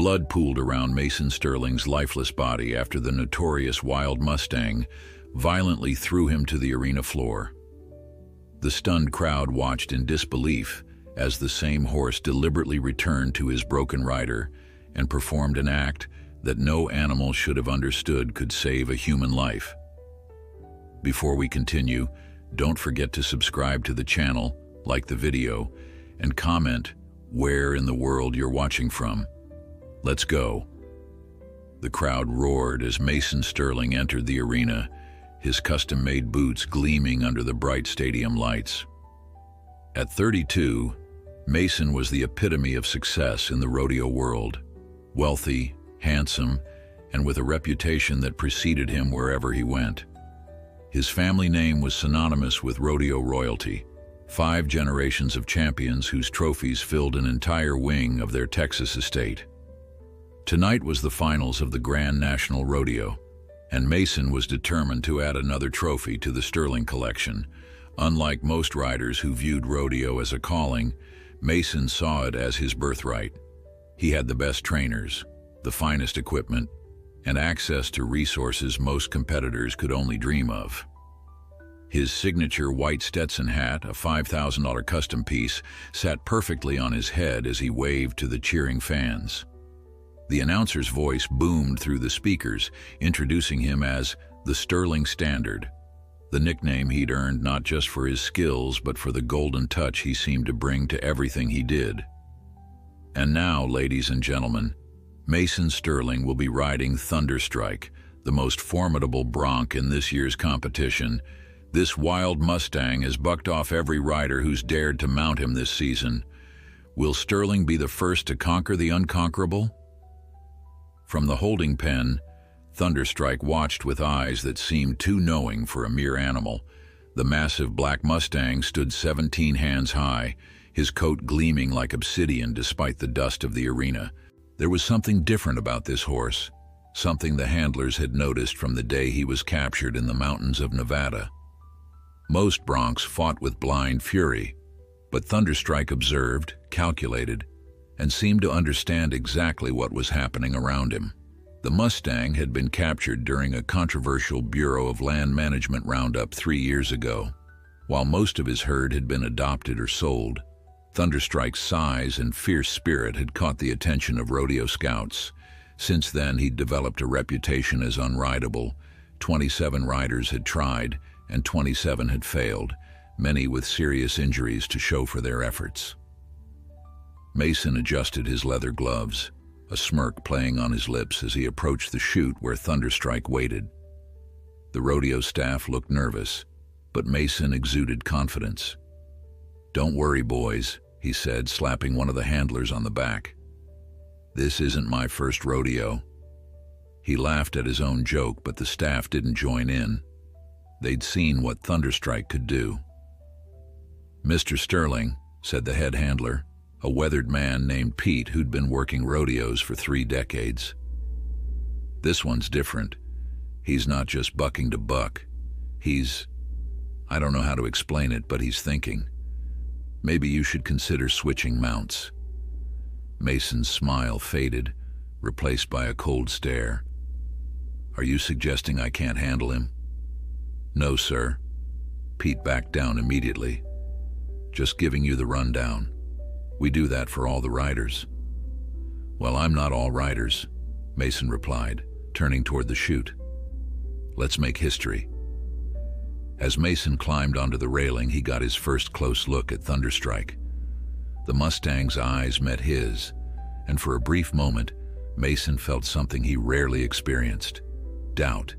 Blood pooled around Mason Sterling's lifeless body after the notorious Wild Mustang violently threw him to the arena floor. The stunned crowd watched in disbelief as the same horse deliberately returned to his broken rider and performed an act that no animal should have understood could save a human life. Before we continue, don't forget to subscribe to the channel, like the video, and comment where in the world you're watching from. Let's go. The crowd roared as Mason Sterling entered the arena, his custom-made boots gleaming under the bright stadium lights. At 32, Mason was the epitome of success in the rodeo world. Wealthy, handsome, and with a reputation that preceded him wherever he went. His family name was synonymous with rodeo royalty, 5 generations of champions whose trophies filled an entire wing of their Texas estate. Tonight was the finals of the Grand National Rodeo, and Mason was determined to add another trophy to the Sterling collection. Unlike most riders who viewed rodeo as a calling, Mason saw it as his birthright. He had the best trainers, the finest equipment, and access to resources most competitors could only dream of. His signature white Stetson hat, a $5,000 custom piece, sat perfectly on his head as he waved to the cheering fans. The announcer's voice boomed through the speakers, introducing him as the Sterling Standard, the nickname he'd earned not just for his skills but for the golden touch he seemed to bring to everything he did. And now, ladies and gentlemen, Mason Sterling will be riding Thunderstrike, the most formidable bronc in this year's competition. This wild Mustang has bucked off every rider who's dared to mount him this season. Will Sterling be the first to conquer the unconquerable? From the holding pen, Thunderstrike watched with eyes that seemed too knowing for a mere animal. The massive black Mustang stood 17 hands high, his coat gleaming like obsidian despite the dust of the arena. There was something different about this horse, something the handlers had noticed from the day he was captured in the mountains of Nevada. Most broncs fought with blind fury, but Thunderstrike observed, calculated, and seemed to understand exactly what was happening around him. The Mustang had been captured during a controversial Bureau of Land Management roundup 3 years ago. While most of his herd had been adopted or sold, Thunderstrike's size and fierce spirit had caught the attention of rodeo scouts. Since then, he'd developed a reputation as unrideable. 27 riders had tried, and 27 had failed, many with serious injuries to show for their efforts. Mason adjusted his leather gloves, a smirk playing on his lips as he approached the chute where Thunderstrike waited. The rodeo staff looked nervous, but Mason exuded confidence. "Don't worry, boys," he said, slapping one of the handlers on the back. "This isn't my first rodeo." He laughed at his own joke, but the staff didn't join in. They'd seen what Thunderstrike could do. "Mr. Sterling," said the head handler, a weathered man named Pete who'd been working rodeos for 3 decades. "This one's different. He's not just bucking to buck. I don't know how to explain it, but he's thinking. Maybe you should consider switching mounts." Mason's smile faded, replaced by a cold stare. "Are you suggesting I can't handle him?" "No, sir." Pete backed down immediately. "Just giving you the rundown. We do that for all the riders." "Well, I'm not all riders," Mason replied, turning toward the chute. "Let's make history." As Mason climbed onto the railing, he got his first close look at Thunderstrike. The Mustang's eyes met his, and for a brief moment, Mason felt something he rarely experienced: doubt.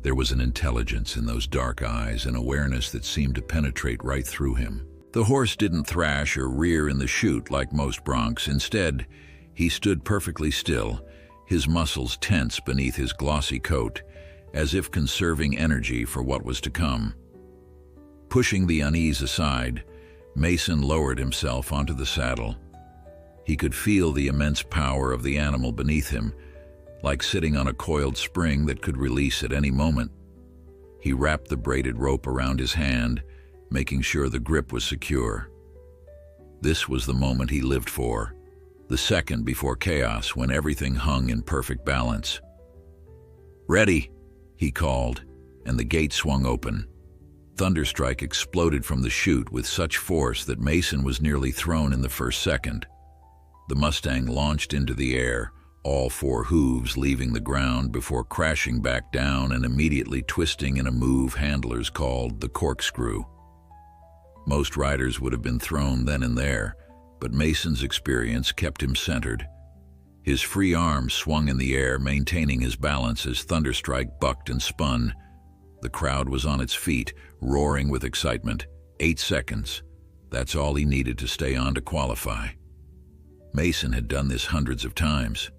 There was an intelligence in those dark eyes, an awareness that seemed to penetrate right through him. The horse didn't thrash or rear in the chute like most broncs. Instead, he stood perfectly still, his muscles tense beneath his glossy coat, as if conserving energy for what was to come. Pushing the unease aside, Mason lowered himself onto the saddle. He could feel the immense power of the animal beneath him, like sitting on a coiled spring that could release at any moment. He wrapped the braided rope around his hand, making sure the grip was secure. This was the moment he lived for, the second before chaos when everything hung in perfect balance. "Ready," he called, and the gate swung open. Thunderstrike exploded from the chute with such force that Mason was nearly thrown in the first second. The Mustang launched into the air, all four hooves leaving the ground before crashing back down and immediately twisting in a move handlers called the corkscrew. Most riders would have been thrown then and there, but Mason's experience kept him centered. His free arm swung in the air, maintaining his balance as Thunderstrike bucked and spun. The crowd was on its feet, roaring with excitement. 8 seconds. That's all he needed to stay on to qualify. Mason had done this hundreds of times.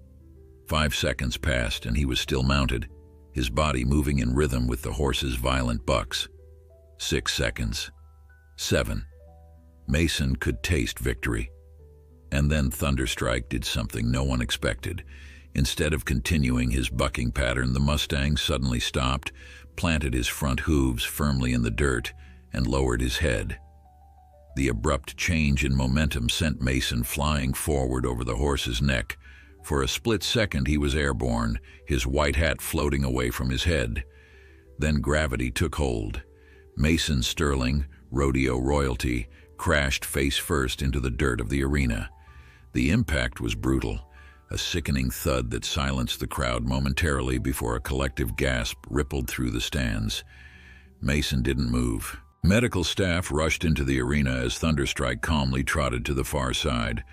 5 seconds passed and he was still mounted, his body moving in rhythm with the horse's violent bucks. 6 seconds. 7. Mason could taste victory. And then Thunderstrike did something no one expected. Instead of continuing his bucking pattern, the Mustang suddenly stopped, planted his front hooves firmly in the dirt, and lowered his head. The abrupt change in momentum sent Mason flying forward over the horse's neck. For a split second he was airborne, his white hat floating away from his head. Then gravity took hold. Mason Sterling, Rodeo royalty, crashed face first into the dirt of the arena. The impact was brutal, a sickening thud that silenced the crowd momentarily before a collective gasp rippled through the stands. Mason didn't move. Medical staff rushed into the arena as Thunderstrike calmly trotted to the far side,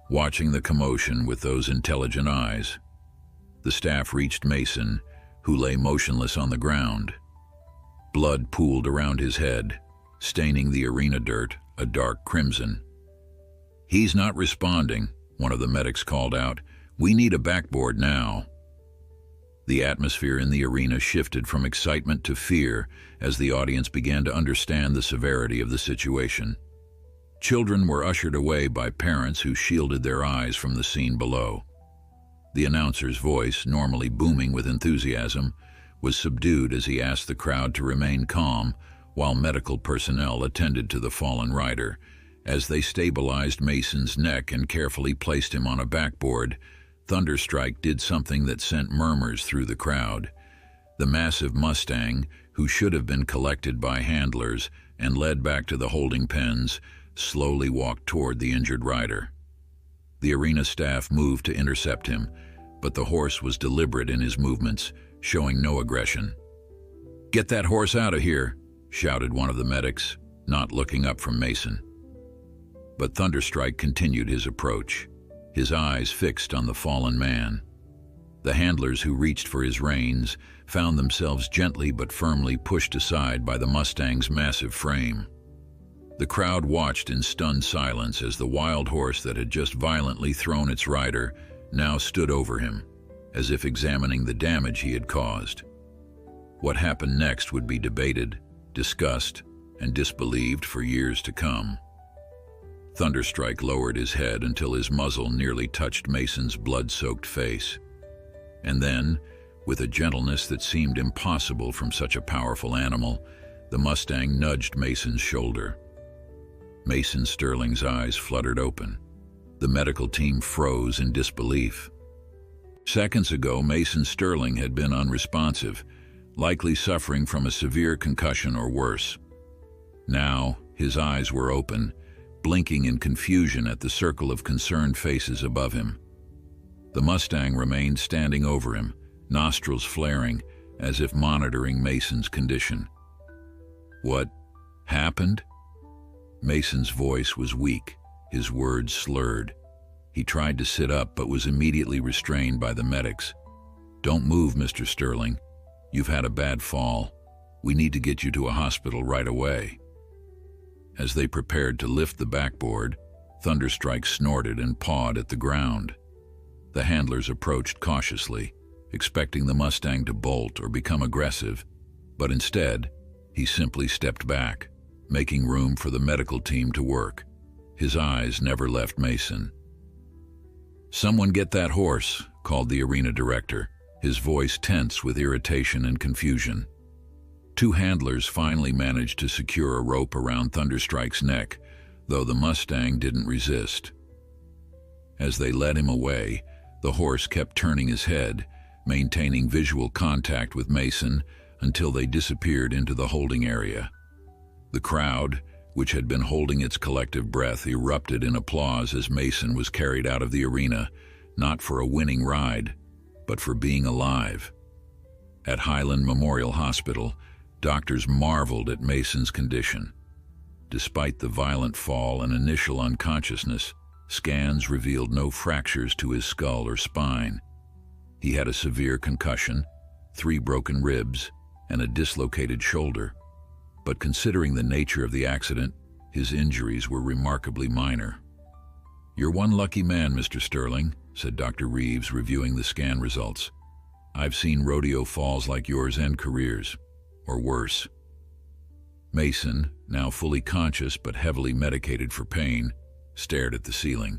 watching the commotion with those intelligent eyes. The staff reached Mason, who lay motionless on the ground. Blood pooled around his head, staining the arena dirt a dark crimson. "He's not responding," one of the medics called out. "We need a backboard now." The atmosphere in the arena shifted from excitement to fear as the audience began to understand the severity of the situation. Children were ushered away by parents who shielded their eyes from the scene below. The announcer's voice, normally booming with enthusiasm, was subdued as he asked the crowd to remain calm while medical personnel attended to the fallen rider. As they stabilized Mason's neck and carefully placed him on a backboard, Thunderstrike did something that sent murmurs through the crowd. The massive Mustang, who should have been collected by handlers and led back to the holding pens, slowly walked toward the injured rider. The arena staff moved to intercept him, but the horse was deliberate in his movements, showing no aggression. "Get that horse out of here," shouted one of the medics, not looking up from Mason. But Thunderstrike continued his approach, his eyes fixed on the fallen man. The handlers who reached for his reins found themselves gently but firmly pushed aside by the Mustang's massive frame. The crowd watched in stunned silence as the wild horse that had just violently thrown its rider now stood over him, as if examining the damage he had caused. What happened next would be debated, discussed, and disbelieved for years to come. Thunderstrike lowered his head until his muzzle nearly touched Mason's blood-soaked face. And then, with a gentleness that seemed impossible from such a powerful animal, the Mustang nudged Mason's shoulder. Mason Sterling's eyes fluttered open. The medical team froze in disbelief. Seconds ago, Mason Sterling had been unresponsive, likely suffering from a severe concussion or worse. Now, his eyes were open, blinking in confusion at the circle of concerned faces above him. The Mustang remained standing over him, nostrils flaring, as if monitoring Mason's condition. "What happened?" Mason's voice was weak, his words slurred. He tried to sit up but was immediately restrained by the medics. "Don't move, Mr. Sterling. You've had a bad fall. We need to get you to a hospital right away." As they prepared to lift the backboard, Thunderstrike snorted and pawed at the ground. The handlers approached cautiously, expecting the Mustang to bolt or become aggressive, but instead, he simply stepped back, making room for the medical team to work. His eyes never left Mason. "Someone get that horse," called the arena director, his voice tense with irritation and confusion. Two handlers finally managed to secure a rope around Thunderstrike's neck, though the Mustang didn't resist. As they led him away, the horse kept turning his head, maintaining visual contact with Mason until they disappeared into the holding area. The crowd, which had been holding its collective breath, erupted in applause as Mason was carried out of the arena, not for a winning ride, but for being alive. At Highland Memorial Hospital, doctors marveled at Mason's condition. Despite the violent fall and initial unconsciousness, scans revealed no fractures to his skull or spine. He had a severe concussion, 3 broken ribs, and a dislocated shoulder. But considering the nature of the accident, his injuries were remarkably minor. "You're one lucky man, Mr. Sterling," said Dr. Reeves, reviewing the scan results. "I've seen rodeo falls like yours end careers, or worse." Mason, now fully conscious but heavily medicated for pain, stared at the ceiling.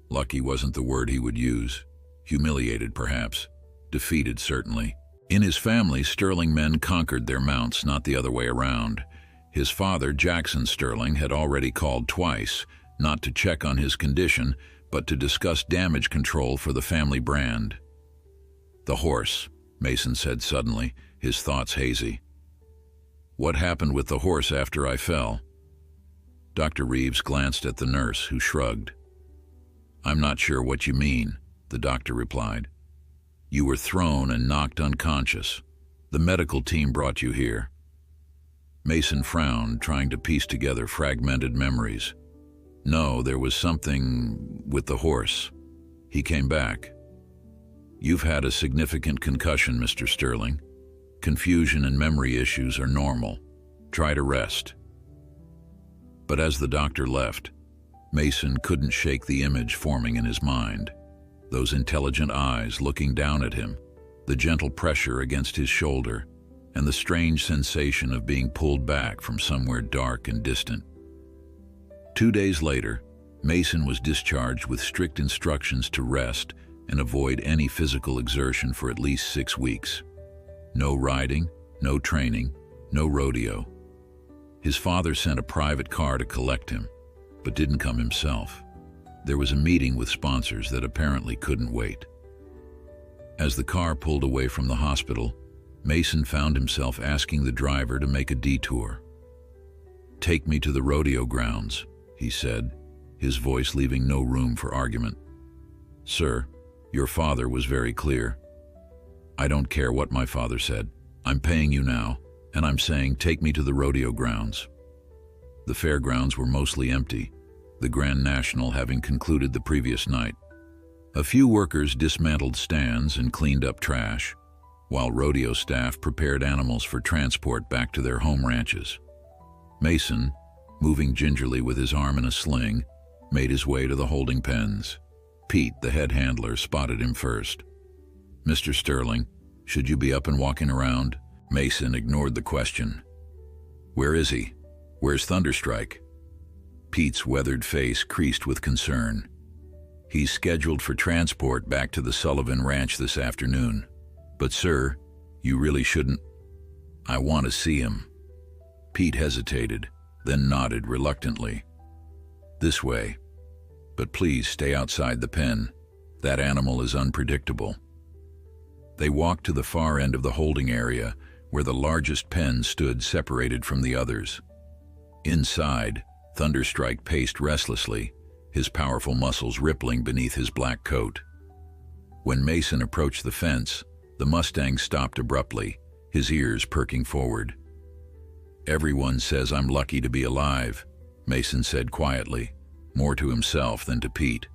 Lucky wasn't the word he would use. Humiliated, perhaps. Defeated, certainly. In his family, Sterling men conquered their mounts, not the other way around. His father, Jackson Sterling, had already called twice, not to check on his condition, but to discuss damage control for the family brand. "The horse," Mason said suddenly, his thoughts hazy. "What happened with the horse after I fell?" Dr. Reeves glanced at the nurse, who shrugged. "I'm not sure what you mean," the doctor replied. "You were thrown and knocked unconscious. The medical team brought you here." Mason frowned, trying to piece together fragmented memories. "No, there was something with the horse. He came back." "You've had a significant concussion, Mr. Sterling. Confusion and memory issues are normal. Try to rest." But as the doctor left, Mason couldn't shake the image forming in his mind. Those intelligent eyes looking down at him, the gentle pressure against his shoulder, and the strange sensation of being pulled back from somewhere dark and distant. 2 days later, Mason was discharged with strict instructions to rest and avoid any physical exertion for at least 6 weeks. No riding, no training, no rodeo. His father sent a private car to collect him, but didn't come himself. There was a meeting with sponsors that apparently couldn't wait. As the car pulled away from the hospital, Mason found himself asking the driver to make a detour. "Take me to the rodeo grounds," he said, his voice leaving no room for argument. "Sir, your father was very clear." "I don't care what my father said. I'm paying you now, and I'm saying take me to the rodeo grounds." The fairgrounds were mostly empty, the Grand National having concluded the previous night. A few workers dismantled stands and cleaned up trash, while rodeo staff prepared animals for transport back to their home ranches. Mason, moving gingerly with his arm in a sling, made his way to the holding pens. Pete, the head handler, spotted him first. "Mr. Sterling, should you be up and walking around?" Mason ignored the question. "Where is he? Where's Thunderstrike?" Pete's weathered face creased with concern. "He's scheduled for transport back to the Sullivan Ranch this afternoon. But sir, you really shouldn't." "I want to see him." Pete hesitated, then nodded reluctantly. "This way. But please stay outside the pen. That animal is unpredictable." They walked to the far end of the holding area, where the largest pen stood separated from the others. Inside, Thunderstrike paced restlessly, his powerful muscles rippling beneath his black coat. When Mason approached the fence, the Mustang stopped abruptly, his ears perking forward. "Everyone says I'm lucky to be alive," Mason said quietly, more to himself than to Pete.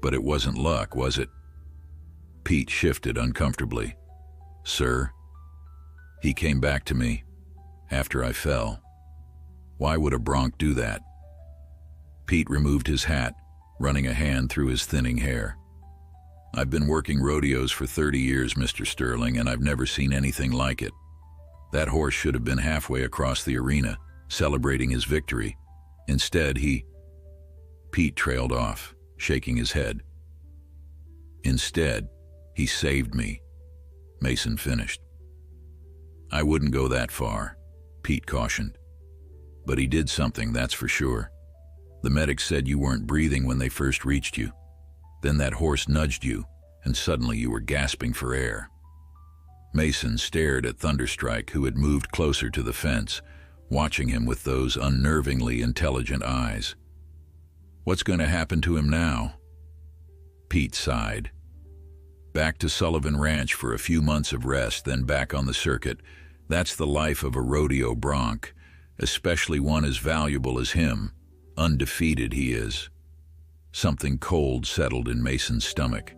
"But it wasn't luck, was it?" Pete shifted uncomfortably. "Sir?" "He came back to me after I fell." "Why would a bronc do that?" Pete removed his hat, running a hand through his thinning hair. "I've been working rodeos for 30 years, Mr. Sterling, and I've never seen anything like it. That horse should have been halfway across the arena, celebrating his victory. Instead, Pete trailed off, shaking his head. "Instead, he saved me," Mason finished. "I wouldn't go that far," Pete cautioned. "But he did something, that's for sure. The medics said you weren't breathing when they first reached you. Then that horse nudged you, and suddenly you were gasping for air. Mason stared at Thunderstrike, who had moved closer to the fence, watching him with those unnervingly intelligent eyes. What's going to happen to him now? Pete sighed. Back to Sullivan Ranch for a few months of rest, then back on the circuit. That's the life of a rodeo bronc, especially one as valuable as him. Undefeated he is. Something cold settled in Mason's stomach.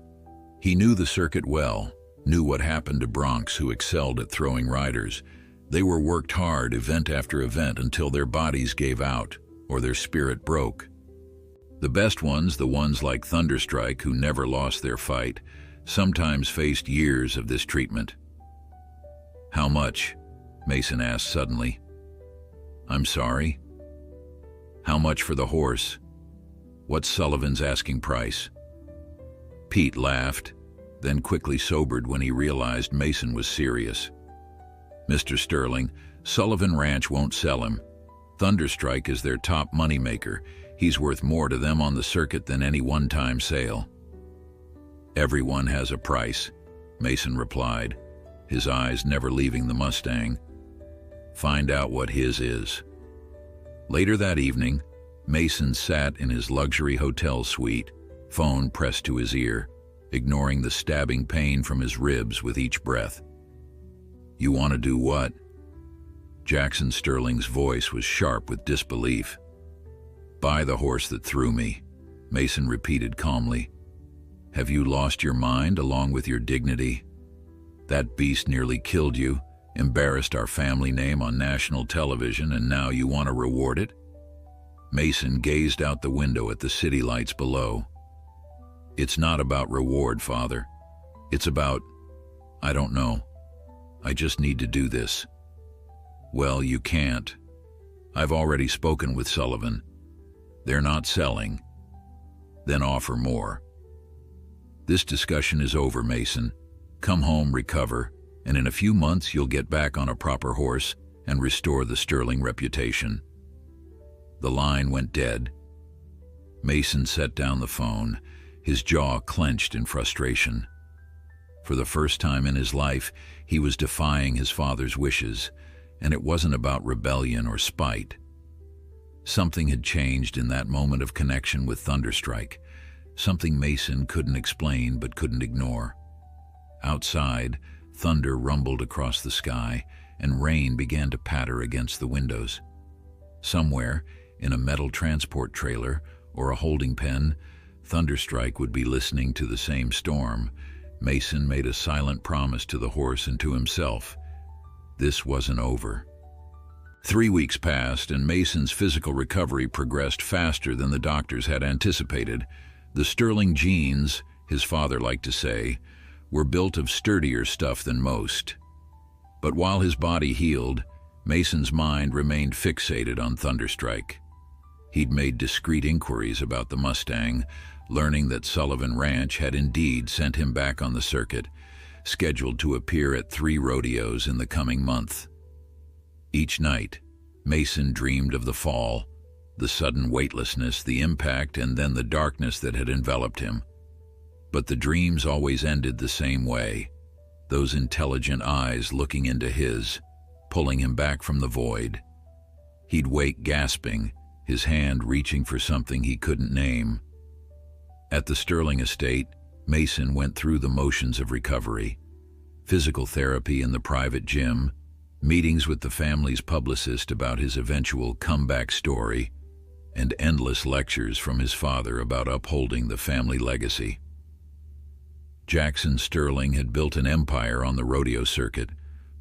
He knew the circuit well, knew what happened to broncs who excelled at throwing riders. They were worked hard event after event until their bodies gave out or their spirit broke. The best ones, the ones like Thunderstrike who never lost their fight, sometimes faced years of this treatment. How much? Mason asked suddenly. I'm sorry? How much for the horse? What's Sullivan's asking price? Pete laughed, then quickly sobered when he realized Mason was serious. Mr. Sterling, Sullivan Ranch won't sell him. Thunderstrike is their top moneymaker. He's worth more to them on the circuit than any one-time sale. Everyone has a price, Mason replied, his eyes never leaving the Mustang. Find out what his is. Later that evening, Mason sat in his luxury hotel suite, phone pressed to his ear, ignoring the stabbing pain from his ribs with each breath. You want to do what? Jackson Sterling's voice was sharp with disbelief. Buy the horse that threw me, Mason repeated calmly. Have you lost your mind along with your dignity? That beast nearly killed you, embarrassed our family name on national television, and now you want to reward it? Mason gazed out the window at the city lights below. It's not about reward, Father. It's about, I don't know. I just need to do this. Well, you can't. I've already spoken with Sullivan. They're not selling. Then offer more. This discussion is over, Mason. Come home, recover, and in a few months you'll get back on a proper horse and restore the Sterling reputation. The line went dead. Mason set down the phone, his jaw clenched in frustration. For the first time in his life, he was defying his father's wishes, and it wasn't about rebellion or spite. Something had changed in that moment of connection with Thunderstrike, something Mason couldn't explain but couldn't ignore. Outside, thunder rumbled across the sky, and rain began to patter against the windows. Somewhere, in a metal transport trailer or a holding pen, Thunderstrike would be listening to the same storm. Mason made a silent promise to the horse and to himself. This wasn't over. 3 weeks passed, and Mason's physical recovery progressed faster than the doctors had anticipated. The Sterling genes, his father liked to say, were built of sturdier stuff than most. But while his body healed, Mason's mind remained fixated on Thunderstrike. He'd made discreet inquiries about the Mustang, learning that Sullivan Ranch had indeed sent him back on the circuit, scheduled to appear at 3 rodeos in the coming month. Each night, Mason dreamed of the fall, the sudden weightlessness, the impact, and then the darkness that had enveloped him. But the dreams always ended the same way, those intelligent eyes looking into his, pulling him back from the void. He'd wake gasping, his hand reaching for something he couldn't name. At the Sterling estate, Mason went through the motions of recovery. Physical therapy in the private gym, meetings with the family's publicist about his eventual comeback story, and endless lectures from his father about upholding the family legacy. Jackson Sterling had built an empire on the rodeo circuit,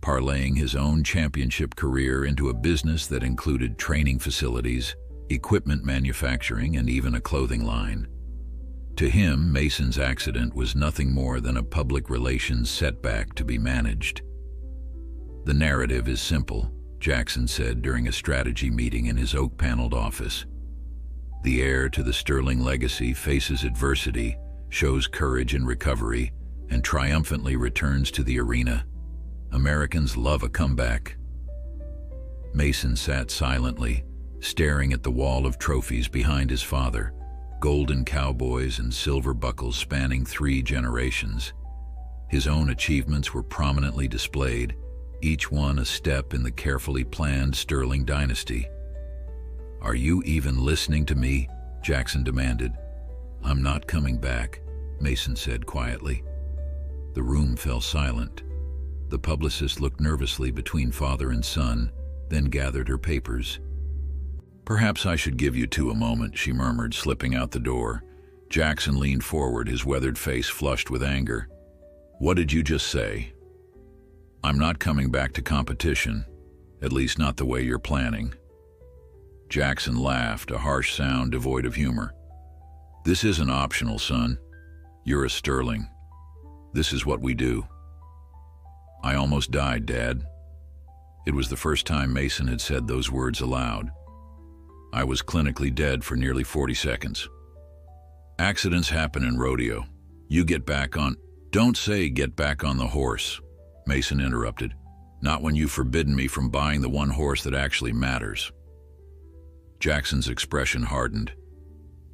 parlaying his own championship career into a business that included training facilities, equipment manufacturing, and even a clothing line. To him, Mason's accident was nothing more than a public relations setback to be managed. The narrative is simple, Jackson said during a strategy meeting in his oak-paneled office. The heir to the Sterling legacy faces adversity, shows courage in recovery, and triumphantly returns to the arena. Americans love a comeback. Mason sat silently, staring at the wall of trophies behind his father, golden cowboys and silver buckles spanning 3 generations. His own achievements were prominently displayed, each one a step in the carefully planned Sterling dynasty. "Are you even listening to me?" Jackson demanded. "I'm not coming back," Mason said quietly. The room fell silent. The publicist looked nervously between father and son, then gathered her papers. "Perhaps I should give you two a moment," she murmured, slipping out the door. Jackson leaned forward, his weathered face flushed with anger. "What did you just say?" "I'm not coming back to competition, at least not the way you're planning." Jackson laughed, a harsh sound devoid of humor. "This isn't optional, son. You're a Sterling. This is what we do." "I almost died, Dad." It was the first time Mason had said those words aloud. "I was clinically dead for nearly 40 seconds. Accidents happen in Rodeo. You get back on—" "Don't say get back on the horse," Mason interrupted. "Not when you've forbidden me from buying the one horse that actually matters." Jackson's expression hardened.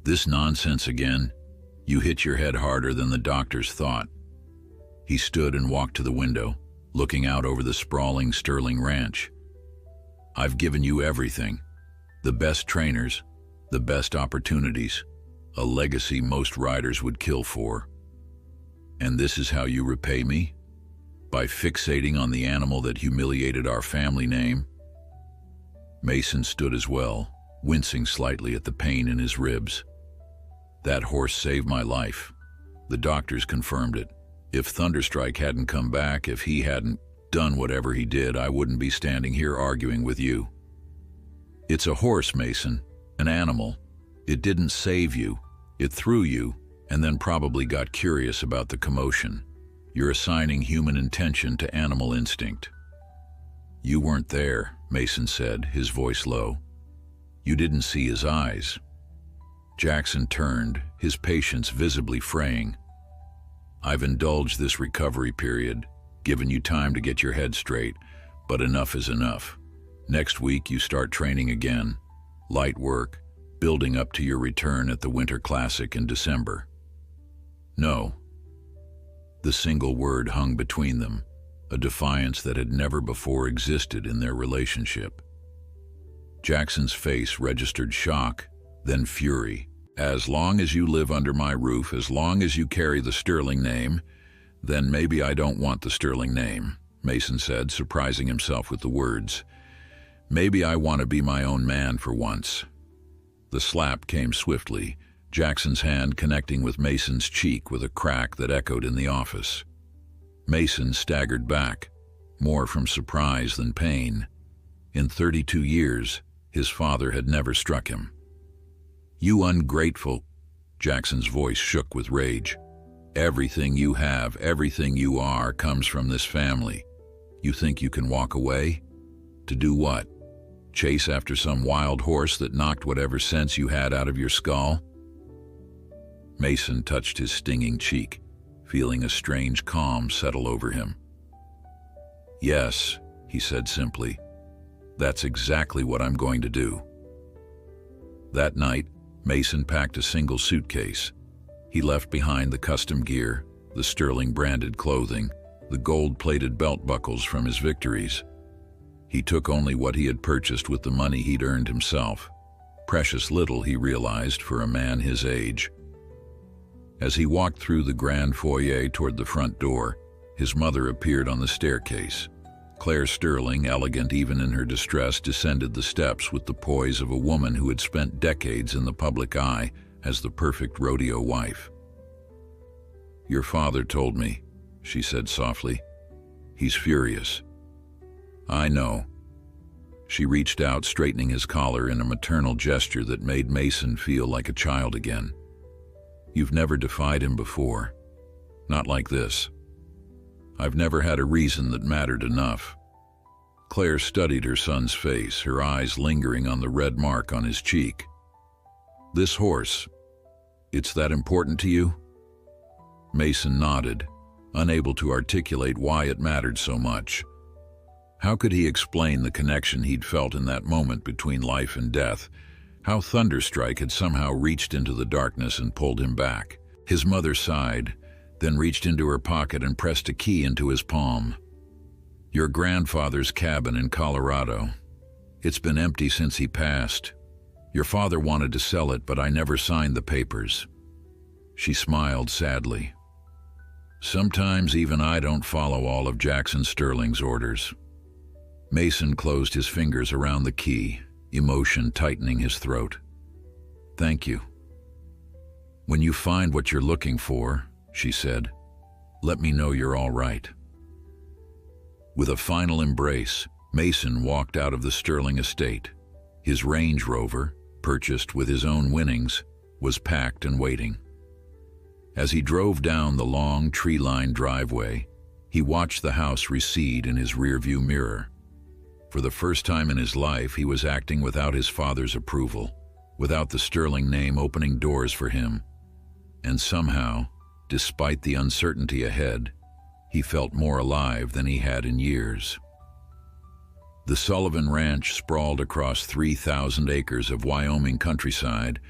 "This nonsense again? You hit your head harder than the doctors thought." He stood and walked to the window, looking out over the sprawling Sterling ranch. "I've given you everything. The best trainers, the best opportunities, a legacy most riders would kill for. And this is how you repay me? By fixating on the animal that humiliated our family name?" Mason stood as well, wincing slightly at the pain in his ribs. "That horse saved my life. The doctors confirmed it. If Thunderstrike hadn't come back, if he hadn't done whatever he did, I wouldn't be standing here arguing with you. It's a horse, Mason, an animal. It didn't save you. It threw you, and then probably got curious about the commotion. You're assigning human intention to animal instinct." "You weren't there," Mason said, his voice low. "You didn't see his eyes." Jackson turned, his patience visibly fraying. "I've indulged this recovery period, given you time to get your head straight, but enough is enough. Next week you start training again. Light work, building up to your return at the Winter Classic in December." "No." The single word hung between them, a defiance that had never before existed in their relationship. Jackson's face registered shock, then fury. "As long as you live under my roof, as long as you carry the Sterling name, then maybe I don't want the Sterling name," Mason said, surprising himself with the words. "Maybe I want to be my own man for once." The slap came swiftly, Jackson's hand connecting with Mason's cheek with a crack that echoed in the office. Mason staggered back, more from surprise than pain. In 32 years, his father had never struck him. "You ungrateful!" Jackson's voice shook with rage. "Everything you have, everything you are, comes from this family. You think you can walk away? To do what? Chase after some wild horse that knocked whatever sense you had out of your skull?" Mason touched his stinging cheek, feeling a strange calm settle over him. "Yes," he said simply. "That's exactly what I'm going to do." That night, Mason packed a single suitcase. He left behind the custom gear, the Sterling-branded clothing, the gold-plated belt buckles from his victories. He took only what he had purchased with the money he'd earned himself. Precious little, he realized, for a man his age. As he walked through the grand foyer toward the front door, his mother appeared on the staircase. Claire Sterling, elegant even in her distress, descended the steps with the poise of a woman who had spent decades in the public eye as the perfect rodeo wife. "Your father told me," she said softly. "He's furious." "I know." She reached out, straightening his collar in a maternal gesture that made Mason feel like a child again. "You've never defied him before. Not like this. I've never had a reason that mattered enough." Claire studied her son's face, her eyes lingering on the red mark on his cheek. "This horse, it's that important to you?" Mason nodded, unable to articulate why it mattered so much. How could he explain the connection he'd felt in that moment between life and death, How Thunderstrike had somehow reached into the darkness and pulled him back. His mother sighed, then reached into her pocket and pressed a key into his palm. "Your grandfather's cabin in Colorado. It's been empty since he passed. Your father wanted to sell it, but I never signed the papers." She smiled sadly. "Sometimes even I don't follow all of Jackson Sterling's orders." Mason closed his fingers around the key, emotion tightening his throat. "Thank you. When you find what you're looking for," she said, "let me know you're all right." With a final embrace, Mason walked out of the Sterling estate. His Range Rover, purchased with his own winnings, was packed and waiting. As he drove down the long, tree-lined driveway, he watched the house recede in his rearview mirror. For the first time in his life, he was acting without his father's approval, without the Sterling name opening doors for him. And somehow, despite the uncertainty ahead, he felt more alive than he had in years. The Sullivan Ranch sprawled across 3,000 acres of Wyoming countryside,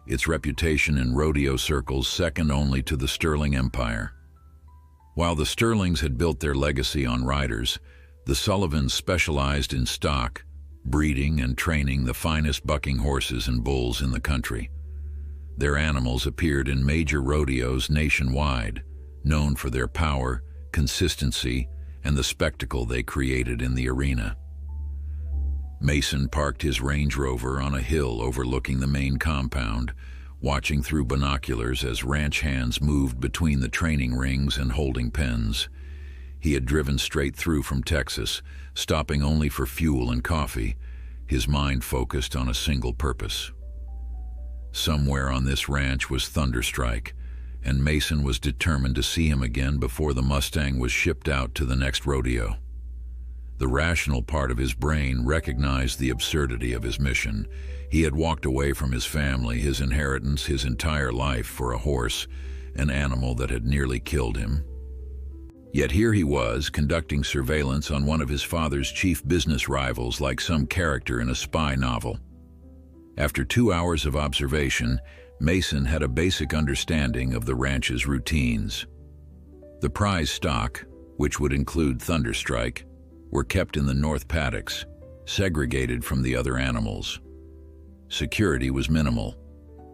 its reputation in rodeo circles second only to the Sterling Empire. While the Sterlings had built their legacy on riders, the Sullivans specialized in stock, breeding and training the finest bucking horses and bulls in the country. Their animals appeared in major rodeos nationwide, known for their power, consistency, and the spectacle they created in the arena. Mason parked his Range Rover on a hill overlooking the main compound, watching through binoculars as ranch hands moved between the training rings and holding pens. He had driven straight through from Texas, stopping only for fuel and coffee, his mind focused on a single purpose. Somewhere on this ranch was Thunderstrike, and Mason was determined to see him again before the Mustang was shipped out to the next rodeo. The rational part of his brain recognized the absurdity of his mission. He had walked away from his family, his inheritance, his entire life for a horse, an animal that had nearly killed him. Yet here he was, conducting surveillance on one of his father's chief business rivals like some character in a spy novel. After 2 hours of observation, Mason had a basic understanding of the ranch's routines. The prize stock, which would include Thunderstrike, were kept in the north paddocks, segregated from the other animals. Security was minimal.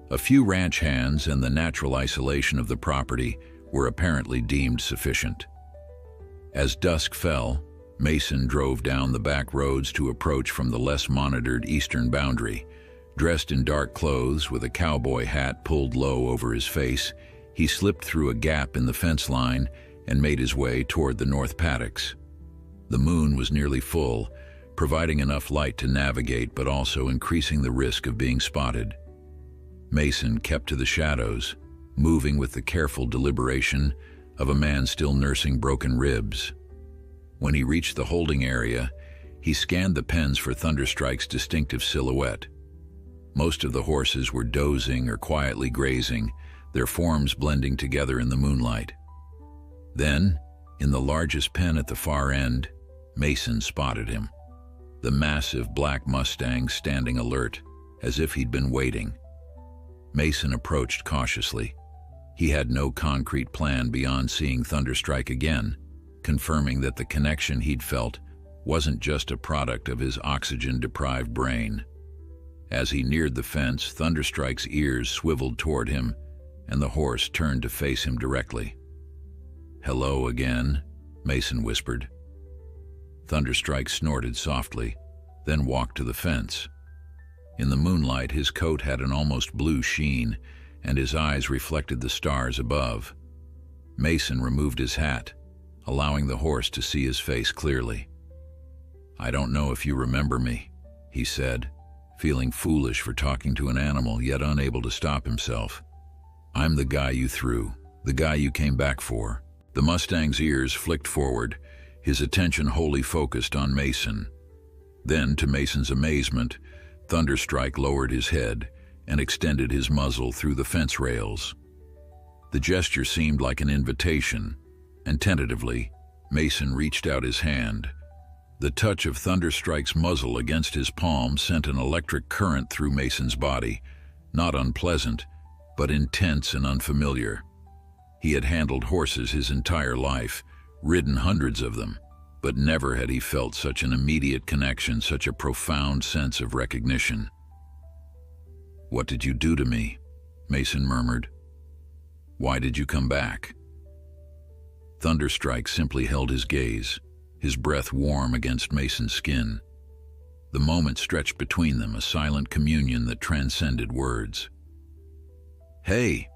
A few ranch hands and the natural isolation of the property were apparently deemed sufficient. As dusk fell, Mason drove down the back roads to approach from the less monitored eastern boundary. Dressed in dark clothes with a cowboy hat pulled low over his face, he slipped through a gap in the fence line and made his way toward the north paddocks. The moon was nearly full, providing enough light to navigate but also increasing the risk of being spotted. Mason kept to the shadows, moving with the careful deliberation of a man still nursing broken ribs. When he reached the holding area, he scanned the pens for Thunderstrike's distinctive silhouette. Most of the horses were dozing or quietly grazing, their forms blending together in the moonlight. Then, in the largest pen at the far end, Mason spotted him. The massive black Mustang standing alert, as if he'd been waiting. Mason approached cautiously. He had no concrete plan beyond seeing Thunderstrike again, confirming that the connection he'd felt wasn't just a product of his oxygen-deprived brain. As he neared the fence, Thunderstrike's ears swiveled toward him, and the horse turned to face him directly. "Hello again," Mason whispered. Thunderstrike snorted softly, then walked to the fence. In the moonlight, his coat had an almost blue sheen, and his eyes reflected the stars above. Mason removed his hat, allowing the horse to see his face clearly. "I don't know if you remember me," he said, feeling foolish for talking to an animal, yet unable to stop himself. "I'm the guy you threw, the guy you came back for." The Mustang's ears flicked forward, his attention wholly focused on Mason. Then, to Mason's amazement, Thunderstrike lowered his head and extended his muzzle through the fence rails. The gesture seemed like an invitation, and tentatively, Mason reached out his hand. The touch of Thunderstrike's muzzle against his palm sent an electric current through Mason's body, not unpleasant, but intense and unfamiliar. He had handled horses his entire life, ridden hundreds of them, but never had he felt such an immediate connection, such a profound sense of recognition. "What did you do to me?" Mason murmured. "Why did you come back?" Thunderstrike simply held his gaze, his breath warm against Mason's skin. The moment stretched between them, a silent communion that transcended words. "Hey,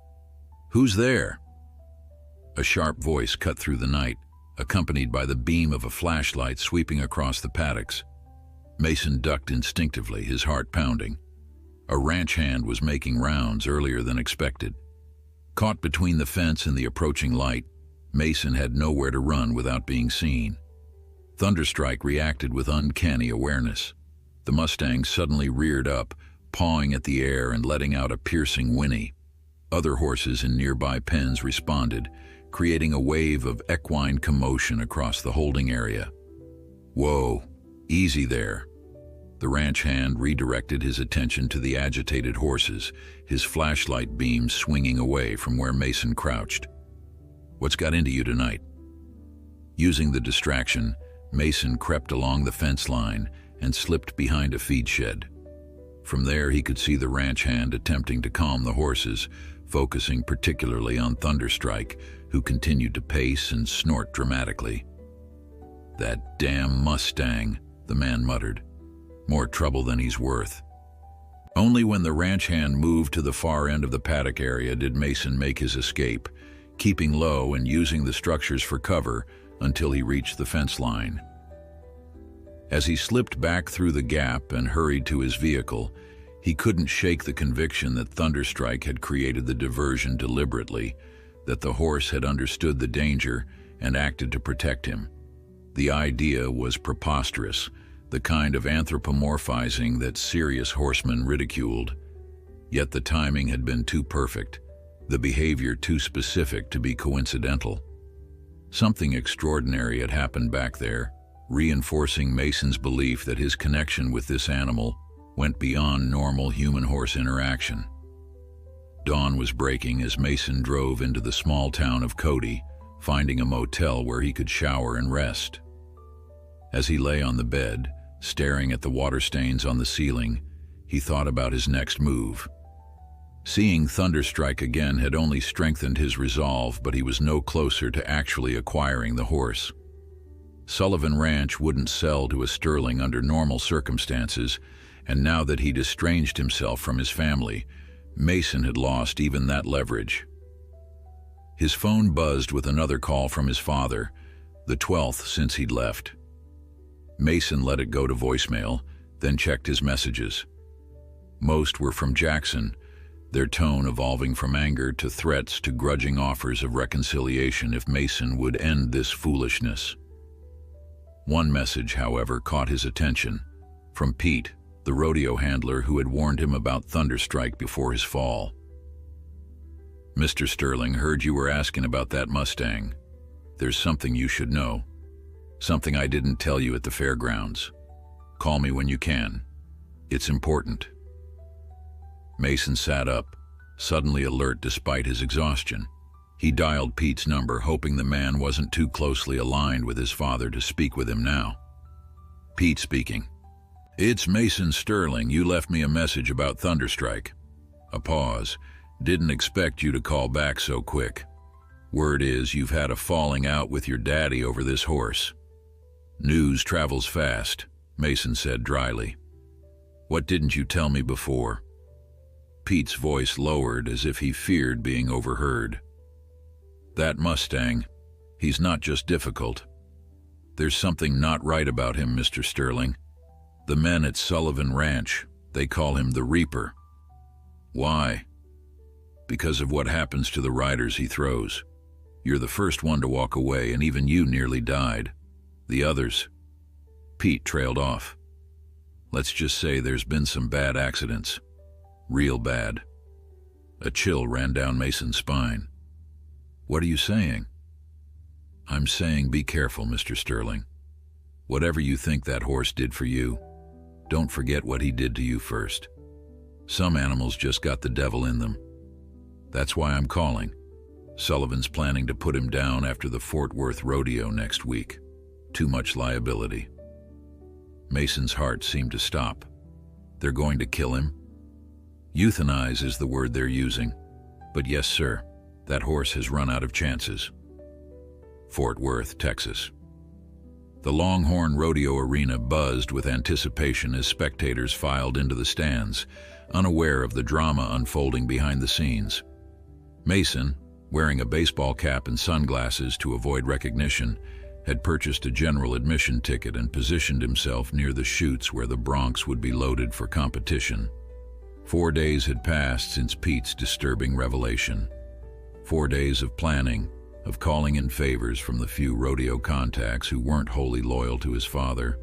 who's there?" A sharp voice cut through the night, accompanied by the beam of a flashlight sweeping across the paddocks. Mason ducked instinctively, his heart pounding. A ranch hand was making rounds earlier than expected. Caught between the fence and the approaching light, Mason had nowhere to run without being seen. Thunderstrike reacted with uncanny awareness. The Mustang suddenly reared up, pawing at the air and letting out a piercing whinny. Other horses in nearby pens responded, creating a wave of equine commotion across the holding area. "Whoa, easy there." The ranch hand redirected his attention to the agitated horses, his flashlight beam swinging away from where Mason crouched. "What's got into you tonight?" Using the distraction, Mason crept along the fence line and slipped behind a feed shed. From there he could see the ranch hand attempting to calm the horses, focusing particularly on Thunderstrike, who continued to pace and snort dramatically. "That damn Mustang," the man muttered. "More trouble than he's worth." Only when the ranch hand moved to the far end of the paddock area did Mason make his escape, keeping low and using the structures for cover until he reached the fence line. As he slipped back through the gap and hurried to his vehicle, he couldn't shake the conviction that Thunderstrike had created the diversion deliberately, that the horse had understood the danger and acted to protect him. The idea was preposterous, the kind of anthropomorphizing that serious horsemen ridiculed. Yet the timing had been too perfect, the behavior too specific to be coincidental. Something extraordinary had happened back there, reinforcing Mason's belief that his connection with this animal went beyond normal human-horse interaction. Dawn was breaking as Mason drove into the small town of Cody, finding a motel where he could shower and rest. As he lay on the bed, staring at the water stains on the ceiling, he thought about his next move. Seeing Thunderstrike again had only strengthened his resolve, but he was no closer to actually acquiring the horse. Sullivan Ranch wouldn't sell to a Sterling under normal circumstances, and now that he'd estranged himself from his family, Mason had lost even that leverage. His phone buzzed with another call from his father, the 12th since he'd left. Mason let it go to voicemail, then checked his messages. Most were from Jackson, their tone evolving from anger to threats to grudging offers of reconciliation if Mason would end this foolishness. One message, however, caught his attention, from Pete, the rodeo handler who had warned him about Thunderstrike before his fall. "Mr. Sterling, heard you were asking about that Mustang. There's something you should know. Something I didn't tell you at the fairgrounds. Call me when you can. It's important." Mason sat up, suddenly alert despite his exhaustion. He dialed Pete's number, hoping the man wasn't too closely aligned with his father to speak with him now. Pete speaking. "It's Mason Sterling. You left me a message about Thunderstrike." A pause. "Didn't expect you to call back so quick. Word is you've had a falling out with your daddy over this horse." "News travels fast," Mason said dryly. "What didn't you tell me before?" Pete's voice lowered as if he feared being overheard. "That Mustang, he's not just difficult. There's something not right about him, Mr. Sterling. The men at Sullivan Ranch, they call him the Reaper." "Why?" "Because of what happens to the riders he throws. You're the first one to walk away, and even you nearly died. The others..." Pete trailed off. "Let's just say there's been some bad accidents. Real bad." A chill ran down Mason's spine. "What are you saying?" "I'm saying be careful, Mr. Sterling. Whatever you think that horse did for you, don't forget what he did to you first. Some animals just got the devil in them. That's why I'm calling. Sullivan's planning to put him down after the Fort Worth Rodeo next week. Too much liability. Mason's heart seemed to stop. They're going to kill him? Euthanize is the word they're using. But yes, sir, that horse has run out of chances. Fort Worth, Texas. The Longhorn Rodeo Arena buzzed with anticipation as spectators filed into the stands, unaware of the drama unfolding behind the scenes. Mason, wearing a baseball cap and sunglasses to avoid recognition, had purchased a general admission ticket and positioned himself near the chutes where the broncs would be loaded for competition. 4 days had passed since Pete's disturbing revelation. 4 days of planning, of calling in favors from the few rodeo contacts who weren't wholly loyal to his father,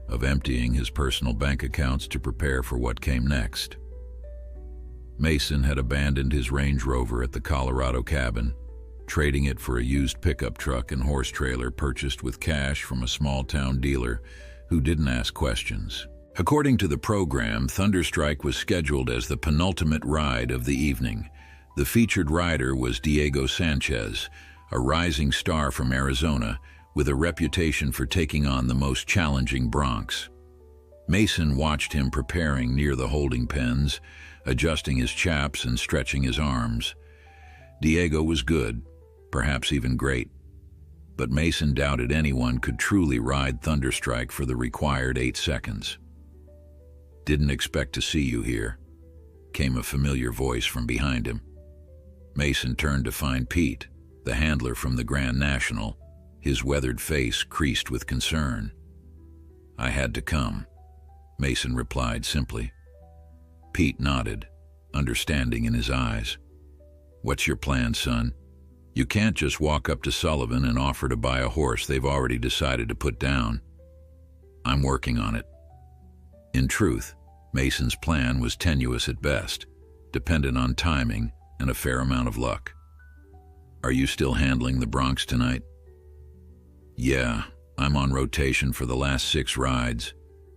of emptying his personal bank accounts to prepare for what came next. Mason had abandoned his Range Rover at the Colorado cabin, trading it for a used pickup truck and horse trailer purchased with cash from a small-town dealer who didn't ask questions. According to the program, Thunderstrike was scheduled as the penultimate ride of the evening. The featured rider was Diego Sanchez, a rising star from Arizona with a reputation for taking on the most challenging broncs. Mason watched him preparing near the holding pens, adjusting his chaps and stretching his arms. Diego was good, perhaps even great, but Mason doubted anyone could truly ride Thunderstrike for the required 8 seconds. "Didn't expect to see you here," came a familiar voice from behind him. Mason turned to find Pete, the handler from the Grand National, his weathered face creased with concern. "I had to come," Mason replied simply. Pete nodded, understanding in his eyes. "What's your plan, son? You can't just walk up to Sullivan and offer to buy a horse they've already decided to put down." "I'm working on it." In truth, Mason's plan was tenuous at best, dependent on timing and a fair amount of luck. "Are you still handling the broncs tonight?" "Yeah, I'm on rotation for the last 6 rides,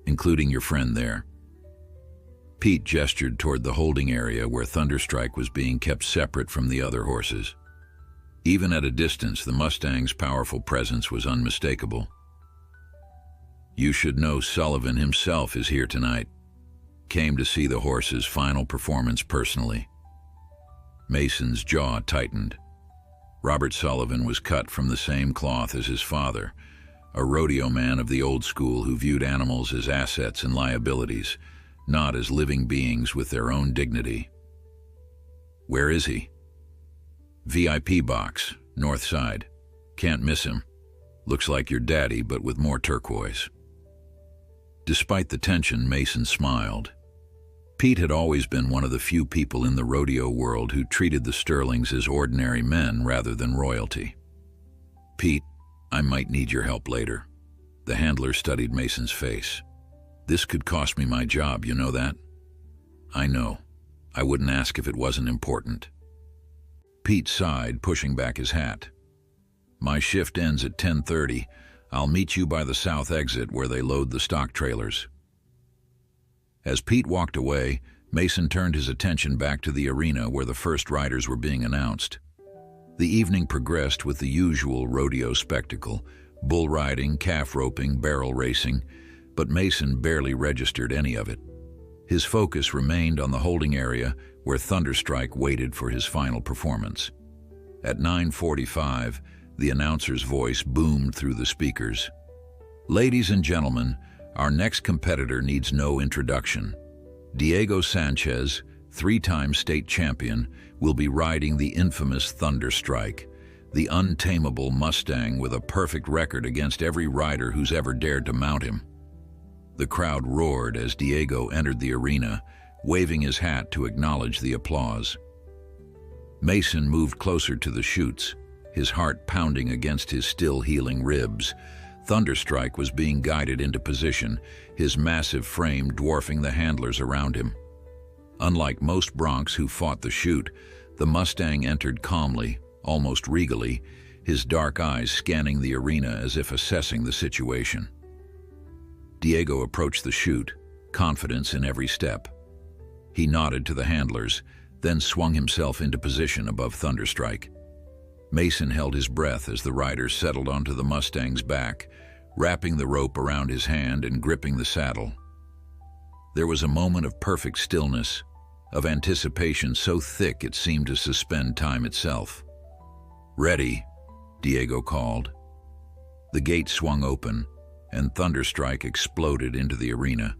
including your friend there." Pete gestured toward the holding area where Thunderstrike was being kept separate from the other horses. Even at a distance, the Mustang's powerful presence was unmistakable. "You should know Sullivan himself is here tonight. Came to see the horse's final performance personally." Mason's jaw tightened. Robert Sullivan was cut from the same cloth as his father, a rodeo man of the old school who viewed animals as assets and liabilities, not as living beings with their own dignity. "Where is he?" "VIP box, north side. Can't miss him. Looks like your daddy, but with more turquoise." Despite the tension, Mason smiled. Pete had always been one of the few people in the rodeo world who treated the Sterlings as ordinary men rather than royalty. "Pete, I might need your help later." The handler studied Mason's face. "This could cost me my job, you know that?" "I know. I wouldn't ask if it wasn't important." Pete sighed, pushing back his hat. "My shift ends at 10:30. I'll meet you by the south exit where they load the stock trailers." As Pete walked away, Mason turned his attention back to the arena where the first riders were being announced. The evening progressed with the usual rodeo spectacle: bull riding, calf roping, barrel racing, but Mason barely registered any of it. His focus remained on the holding area where Thunderstrike waited for his final performance. At 9:45, the announcer's voice boomed through the speakers. "Ladies and gentlemen, our next competitor needs no introduction. Diego Sanchez, 3-time state champion, will be riding the infamous Thunderstrike, the untamable Mustang with a perfect record against every rider who's ever dared to mount him." The crowd roared as Diego entered the arena, waving his hat to acknowledge the applause. Mason moved closer to the chutes, his heart pounding against his still-healing ribs. Thunderstrike was being guided into position, his massive frame dwarfing the handlers around him. Unlike most broncs who fought the chute, the Mustang entered calmly, almost regally, his dark eyes scanning the arena as if assessing the situation. Diego approached the chute, confidence in every step. He nodded to the handlers, then swung himself into position above Thunderstrike. Mason held his breath as the rider settled onto the Mustang's back, wrapping the rope around his hand and gripping the saddle. There was a moment of perfect stillness, of anticipation so thick it seemed to suspend time itself. "Ready," Diego called. The gate swung open, and Thunderstrike exploded into the arena.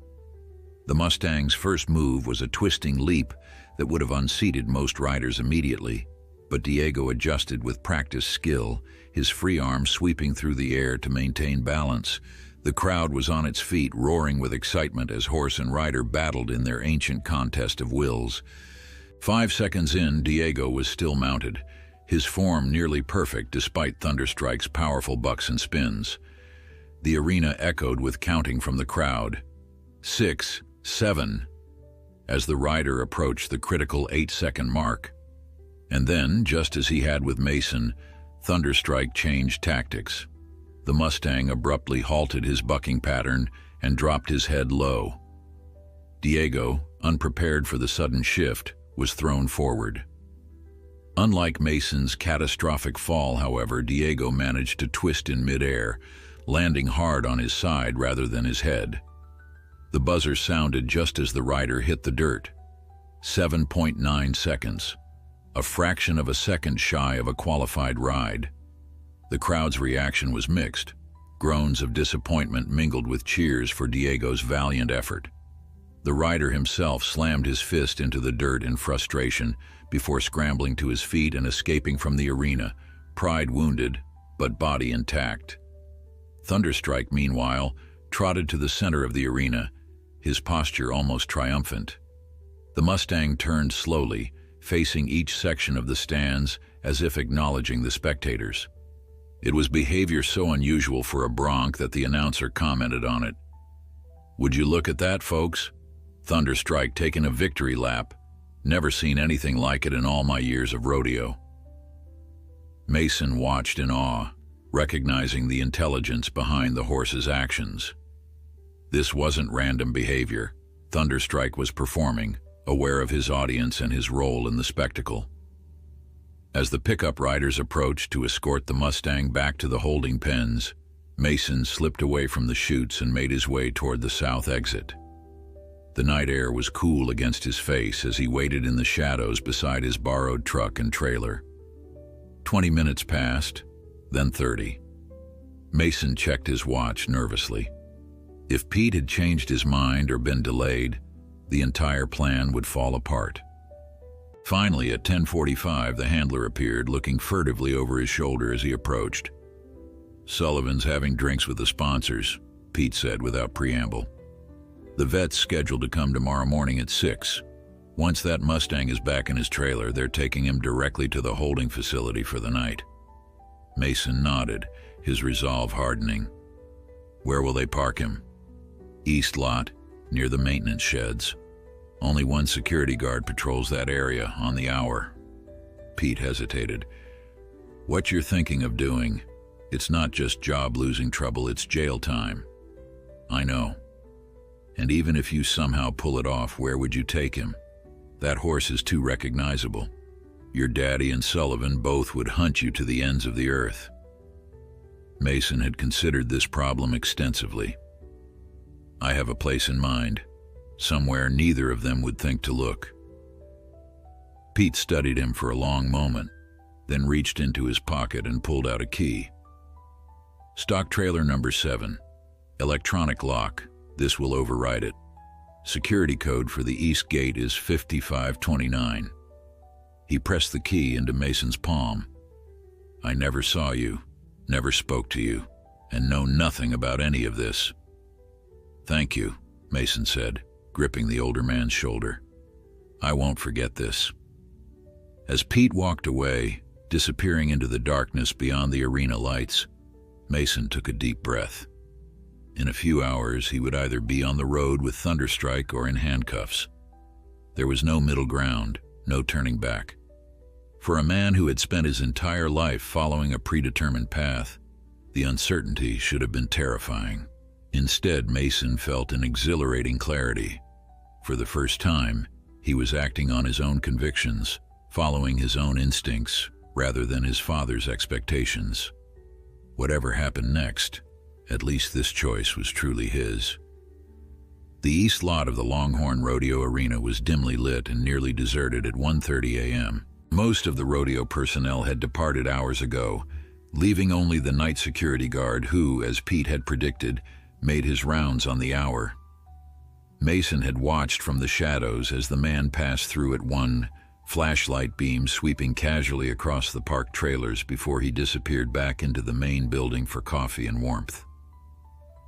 The Mustang's first move was a twisting leap that would have unseated most riders immediately, but Diego adjusted with practiced skill, his free arm sweeping through the air to maintain balance. The crowd was on its feet, roaring with excitement as horse and rider battled in their ancient contest of wills. 5 seconds in, Diego was still mounted, his form nearly perfect despite Thunderstrike's powerful bucks and spins. The arena echoed with counting from the crowd. 6, 7, as the rider approached the critical 8-second mark. And then, just as he had with Mason, Thunderstrike changed tactics. The Mustang abruptly halted his bucking pattern and dropped his head low. Diego, unprepared for the sudden shift, was thrown forward. Unlike Mason's catastrophic fall, however, Diego managed to twist in midair, landing hard on his side rather than his head. The buzzer sounded just as the rider hit the dirt. 7.9 seconds, a fraction of a second shy of a qualified ride. The crowd's reaction was mixed. Groans of disappointment mingled with cheers for Diego's valiant effort. The rider himself slammed his fist into the dirt in frustration before scrambling to his feet and escaping from the arena, pride wounded, but body intact. Thunderstrike, meanwhile, trotted to the center of the arena, his posture almost triumphant. The Mustang turned slowly, facing each section of the stands as if acknowledging the spectators. It was behavior so unusual for a bronc that the announcer commented on it. "Would you look at that, folks? Thunderstrike taking a victory lap. Never seen anything like it in all my years of rodeo." Mason watched in awe, recognizing the intelligence behind the horse's actions. This wasn't random behavior. Thunderstrike was performing, aware of his audience and his role in the spectacle. As the pickup riders approached to escort the Mustang back to the holding pens, Mason slipped away from the chutes and made his way toward the south exit. The night air was cool against his face as he waited in the shadows beside his borrowed truck and trailer. 20 minutes passed, then 30. Mason checked his watch nervously. If Pete had changed his mind or been delayed, the entire plan would fall apart. Finally, at 10:45, the handler appeared, looking furtively over his shoulder as he approached. "Sullivan's having drinks with the sponsors," Pete said without preamble. "The vet's scheduled to come tomorrow morning at 6. Once that Mustang is back in his trailer, they're taking him directly to the holding facility for the night." Mason nodded, his resolve hardening. "Where will they park him?" "East lot, near the maintenance sheds. Only one security guard patrols that area on the hour." Pete hesitated. "What you're thinking of doing, it's not just job-losing trouble, it's jail time." "I know. And even if you somehow pull it off, where would you take him? That horse is too recognizable. Your daddy and Sullivan both would hunt you to the ends of the earth." Mason had considered this problem extensively. "I have a place in mind, somewhere neither of them would think to look." Pete studied him for a long moment, then reached into his pocket and pulled out a key. "Stock trailer number 7. Electronic lock. This will override it. Security code for the east gate is 5529. He pressed the key into Mason's palm. "I never saw you, never spoke to you, and know nothing about any of this." "Thank you," Mason said, gripping the older man's shoulder. "I won't forget this." As Pete walked away, disappearing into the darkness beyond the arena lights, Mason took a deep breath. In a few hours, he would either be on the road with Thunderstrike or in handcuffs. There was no middle ground, no turning back. For a man who had spent his entire life following a predetermined path, the uncertainty should have been terrifying. Instead, Mason felt an exhilarating clarity. For the first time, he was acting on his own convictions, following his own instincts rather than his father's expectations. Whatever happened next, at least this choice was truly his. The east lot of the Longhorn Rodeo Arena was dimly lit and nearly deserted at 1:30 a.m. Most of the rodeo personnel had departed hours ago, leaving only the night security guard who, as Pete had predicted, made his rounds on the hour. Mason had watched from the shadows as the man passed through at one, flashlight beam sweeping casually across the parked trailers before he disappeared back into the main building for coffee and warmth.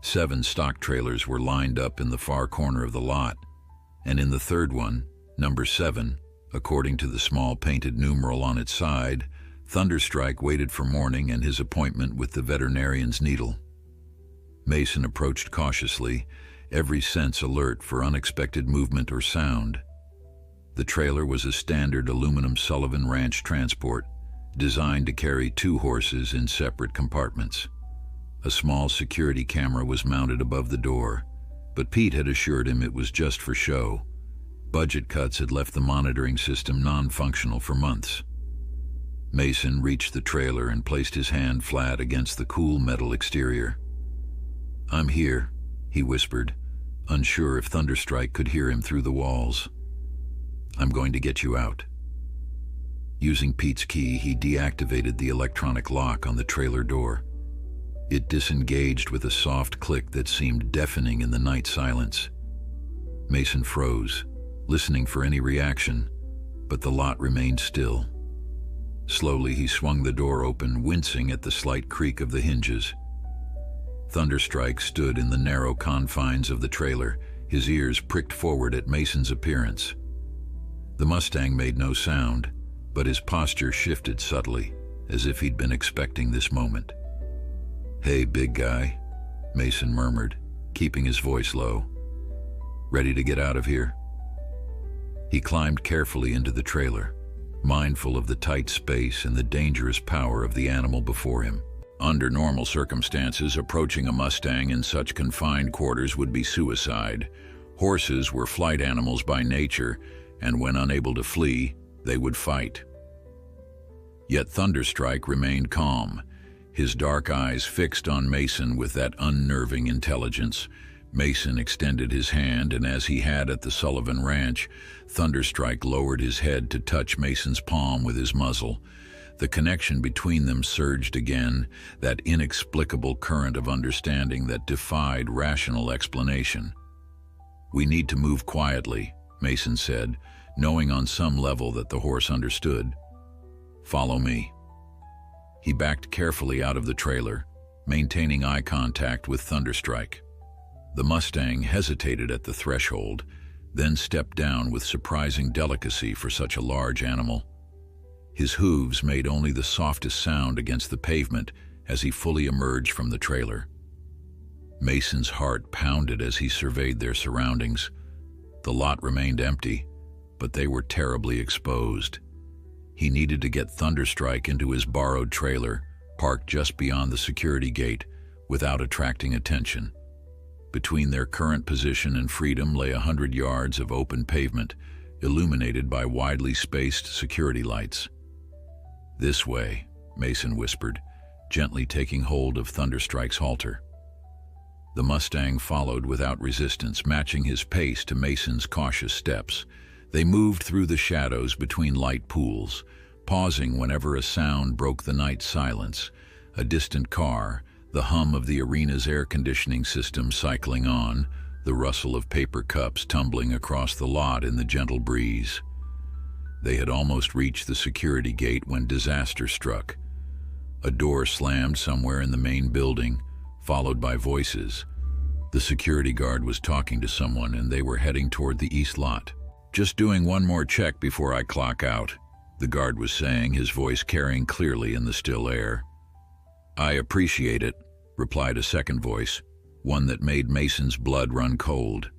7 stock trailers were lined up in the far corner of the lot, and in the third one, number 7, according to the small painted numeral on its side, Thunderstrike waited for morning and his appointment with the veterinarian's needle. Mason approached cautiously, every sense alert for unexpected movement or sound. The trailer was a standard aluminum Sullivan Ranch transport, designed to carry 2 horses in separate compartments. A small security camera was mounted above the door, but Pete had assured him it was just for show. Budget cuts had left the monitoring system non-functional for months. Mason reached the trailer and placed his hand flat against the cool metal exterior. "I'm here," he whispered, unsure if Thunderstrike could hear him through the walls. "I'm going to get you out." Using Pete's key, he deactivated the electronic lock on the trailer door. It disengaged with a soft click that seemed deafening in the night silence. Mason froze, listening for any reaction, but the lot remained still. Slowly, he swung the door open, wincing at the slight creak of the hinges. Thunderstrike stood in the narrow confines of the trailer, his ears pricked forward at Mason's appearance. The Mustang made no sound, but his posture shifted subtly, as if he'd been expecting this moment. "Hey, big guy," Mason murmured, keeping his voice low. "Ready to get out of here?" He climbed carefully into the trailer, mindful of the tight space and the dangerous power of the animal before him. Under normal circumstances, approaching a Mustang in such confined quarters would be suicide. Horses were flight animals by nature, and when unable to flee, they would fight. Yet Thunderstrike remained calm, his dark eyes fixed on Mason with that unnerving intelligence. Mason extended his hand, and as he had at the Sullivan Ranch, Thunderstrike lowered his head to touch Mason's palm with his muzzle. The connection between them surged again, that inexplicable current of understanding that defied rational explanation. "We need to move quietly," Mason said, knowing on some level that the horse understood. "Follow me." He backed carefully out of the trailer, maintaining eye contact with Thunderstrike. The Mustang hesitated at the threshold, then stepped down with surprising delicacy for such a large animal. His hooves made only the softest sound against the pavement as he fully emerged from the trailer. Mason's heart pounded as he surveyed their surroundings. The lot remained empty, but they were terribly exposed. He needed to get Thunderstrike into his borrowed trailer, parked just beyond the security gate, without attracting attention. Between their current position and freedom lay 100 yards of open pavement, illuminated by widely spaced security lights. "This way," Mason whispered, gently taking hold of Thunderstrike's halter. The Mustang followed without resistance, matching his pace to Mason's cautious steps. They moved through the shadows between light pools, pausing whenever a sound broke the night silence. A distant car, the hum of the arena's air conditioning system cycling on, the rustle of paper cups tumbling across the lot in the gentle breeze. They had almost reached the security gate when disaster struck. A door slammed somewhere in the main building, followed by voices. The security guard was talking to someone, and they were heading toward the east lot. "Just doing one more check before I clock out," the guard was saying, his voice carrying clearly in the still air. "I appreciate it," replied a second voice, one that made Mason's blood run cold.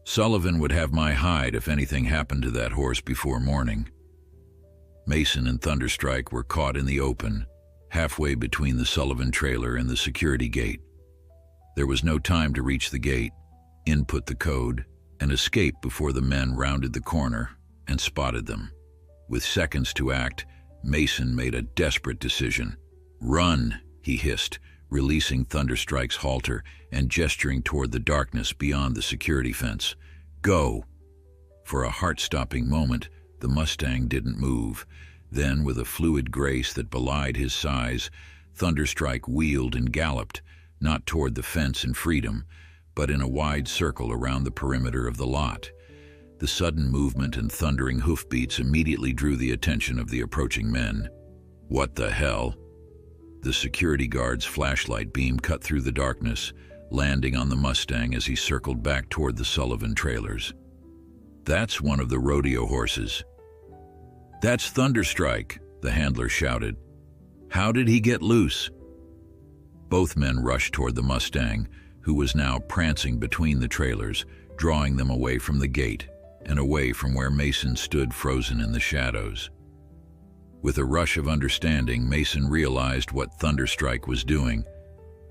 "Sullivan would have my hide if anything happened to that horse before morning." Mason and Thunderstrike were caught in the open, halfway between the Sullivan trailer and the security gate. There was no time to reach the gate, input the code, and escape before the men rounded the corner and spotted them. With seconds to act, Mason made a desperate decision. "Run," he hissed, releasing Thunderstrike's halter and gesturing toward the darkness beyond the security fence. "Go!" For a heart-stopping moment, the Mustang didn't move. Then, with a fluid grace that belied his size, Thunderstrike wheeled and galloped, not toward the fence and freedom, but in a wide circle around the perimeter of the lot. The sudden movement and thundering hoofbeats immediately drew the attention of the approaching men. "What the hell?" The security guard's flashlight beam cut through the darkness, landing on the Mustang as he circled back toward the Sullivan trailers. "That's one of the rodeo horses." "That's Thunderstrike," the handler shouted. "How did he get loose?" Both men rushed toward the Mustang, who was now prancing between the trailers, drawing them away from the gate and away from where Mason stood frozen in the shadows. With a rush of understanding, Mason realized what Thunderstrike was doing.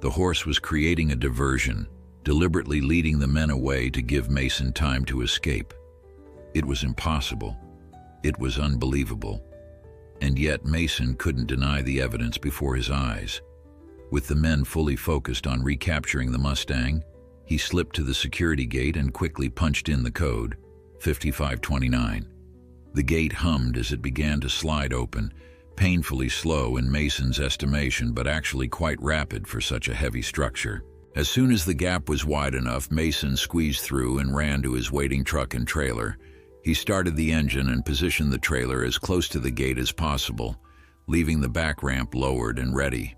The horse was creating a diversion, deliberately leading the men away to give Mason time to escape. It was impossible. It was unbelievable. And yet Mason couldn't deny the evidence before his eyes. With the men fully focused on recapturing the Mustang, he slipped to the security gate and quickly punched in the code, 5529. The gate hummed as it began to slide open, painfully slow in Mason's estimation, but actually quite rapid for such a heavy structure. As soon as the gap was wide enough, Mason squeezed through and ran to his waiting truck and trailer. He started the engine and positioned the trailer as close to the gate as possible, leaving the back ramp lowered and ready.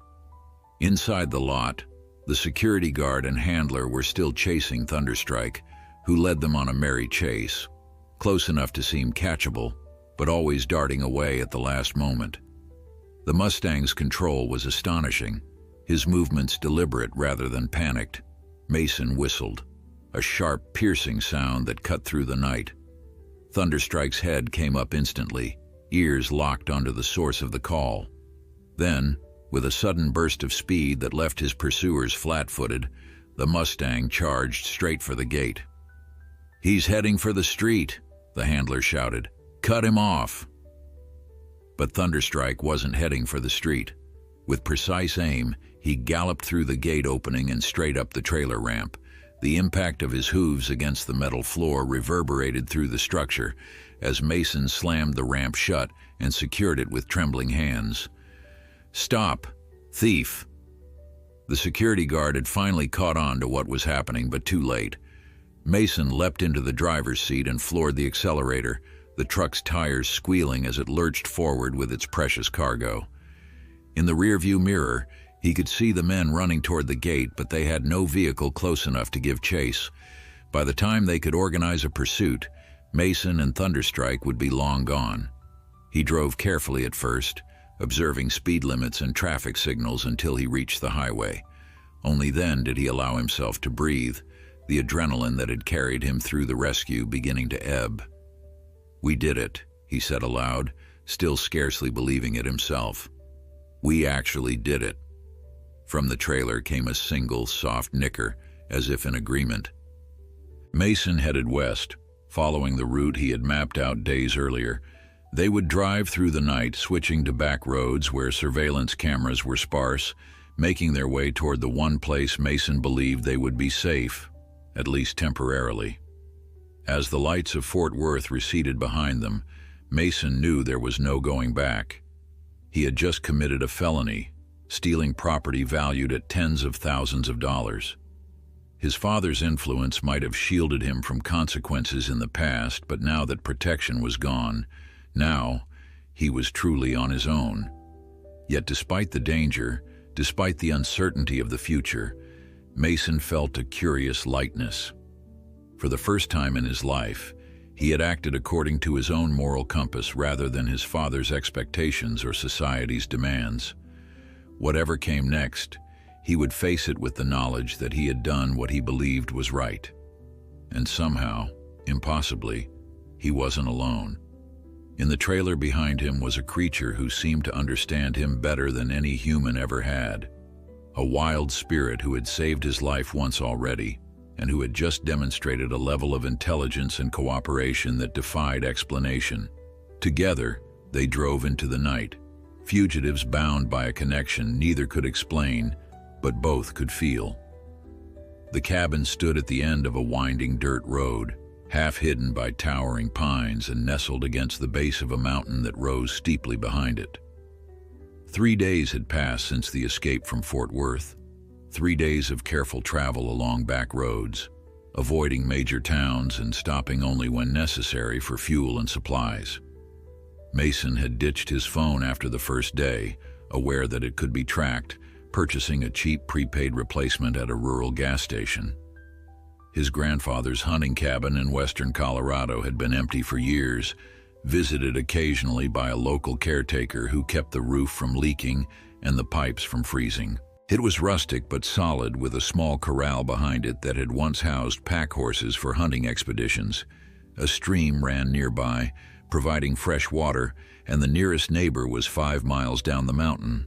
Inside the lot, the security guard and handler were still chasing Thunderstrike, who led them on a merry chase, close enough to seem catchable, but always darting away at the last moment. The Mustang's control was astonishing, his movements deliberate rather than panicked. Mason whistled, a sharp, piercing sound that cut through the night. Thunderstrike's head came up instantly, ears locked onto the source of the call. Then, with a sudden burst of speed that left his pursuers flat-footed, the Mustang charged straight for the gate. "He's heading for the street," the handler shouted. "Cut him off." But Thunderstrike wasn't heading for the street. With precise aim, he galloped through the gate opening and straight up the trailer ramp. The impact of his hooves against the metal floor reverberated through the structure as Mason slammed the ramp shut and secured it with trembling hands. "Stop! Thief!" The security guard had finally caught on to what was happening, but too late. Mason leapt into the driver's seat and floored the accelerator, the truck's tires squealing as it lurched forward with its precious cargo. In the rearview mirror, he could see the men running toward the gate, but they had no vehicle close enough to give chase. By the time they could organize a pursuit, Mason and Thunderstrike would be long gone. He drove carefully at first, observing speed limits and traffic signals until he reached the highway. Only then did he allow himself to breathe, the adrenaline that had carried him through the rescue beginning to ebb. "We did it," he said aloud, still scarcely believing it himself. "We actually did it." From the trailer came a single, soft nicker, as if in agreement. Mason headed west, following the route he had mapped out days earlier. They would drive through the night, switching to back roads where surveillance cameras were sparse, making their way toward the one place Mason believed they would be safe, at least temporarily. As the lights of Fort Worth receded behind them, Mason knew there was no going back. He had just committed a felony, stealing property valued at tens of thousands of dollars. His father's influence might have shielded him from consequences in the past, but now that protection was gone, now he was truly on his own. Yet despite the danger, despite the uncertainty of the future, Mason felt a curious lightness. For the first time in his life, he had acted according to his own moral compass rather than his father's expectations or society's demands. Whatever came next, he would face it with the knowledge that he had done what he believed was right. And somehow, impossibly, he wasn't alone. In the trailer behind him was a creature who seemed to understand him better than any human ever had. a wild spirit who had saved his life once already, and who had just demonstrated a level of intelligence and cooperation that defied explanation. Together, they drove into the night, fugitives bound by a connection neither could explain, but both could feel. The cabin stood at the end of a winding dirt road, half hidden by towering pines and nestled against the base of a mountain that rose steeply behind it. 3 days had passed since the escape from Fort Worth. 3 days of careful travel along back roads, avoiding major towns and stopping only when necessary for fuel and supplies. Mason had ditched his phone after the first day, aware that it could be tracked, purchasing a cheap prepaid replacement at a rural gas station. His grandfather's hunting cabin in western Colorado had been empty for years, visited occasionally by a local caretaker who kept the roof from leaking and the pipes from freezing. It was rustic but solid, with a small corral behind it that had once housed pack horses for hunting expeditions. A stream ran nearby, providing fresh water, and the nearest neighbor was 5 miles down the mountain.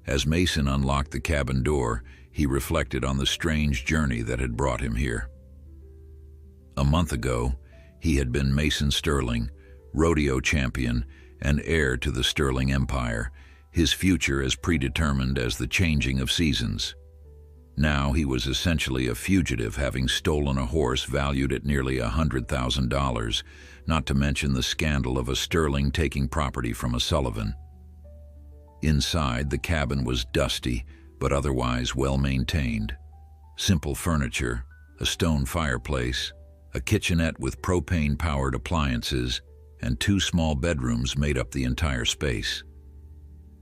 As Mason unlocked the cabin door, he reflected on the strange journey that had brought him here. A month ago, he had been Mason Sterling, rodeo champion and heir to the Sterling Empire, his future as predetermined as the changing of seasons. Now he was essentially a fugitive, having stolen a horse valued at nearly $100,000, not to mention the scandal of a Sterling taking property from a Sullivan. Inside, the cabin was dusty, but otherwise well-maintained. Simple furniture, a stone fireplace, a kitchenette with propane-powered appliances, and 2 small bedrooms made up the entire space.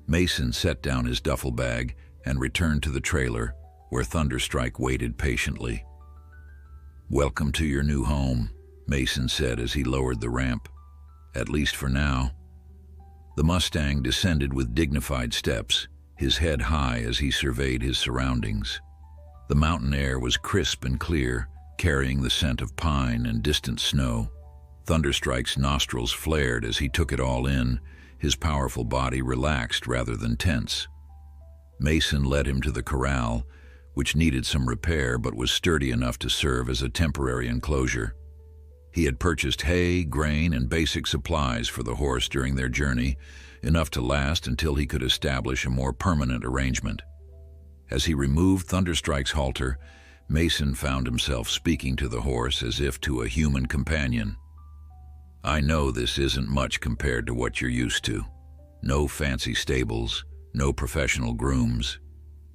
Mason set down his duffel bag and returned to the trailer, where Thunderstrike waited patiently. "Welcome to your new home," Mason said as he lowered the ramp. "At least for now." The Mustang descended with dignified steps, his head high as he surveyed his surroundings. The mountain air was crisp and clear, carrying the scent of pine and distant snow. Thunderstrike's nostrils flared as he took it all in, his powerful body relaxed rather than tense. Mason led him to the corral, which needed some repair but was sturdy enough to serve as a temporary enclosure. He had purchased hay, grain, and basic supplies for the horse during their journey, enough to last until he could establish a more permanent arrangement. As he removed Thunderstrike's halter, Mason found himself speaking to the horse as if to a human companion. "I know this isn't much compared to what you're used to. No fancy stables, no professional grooms.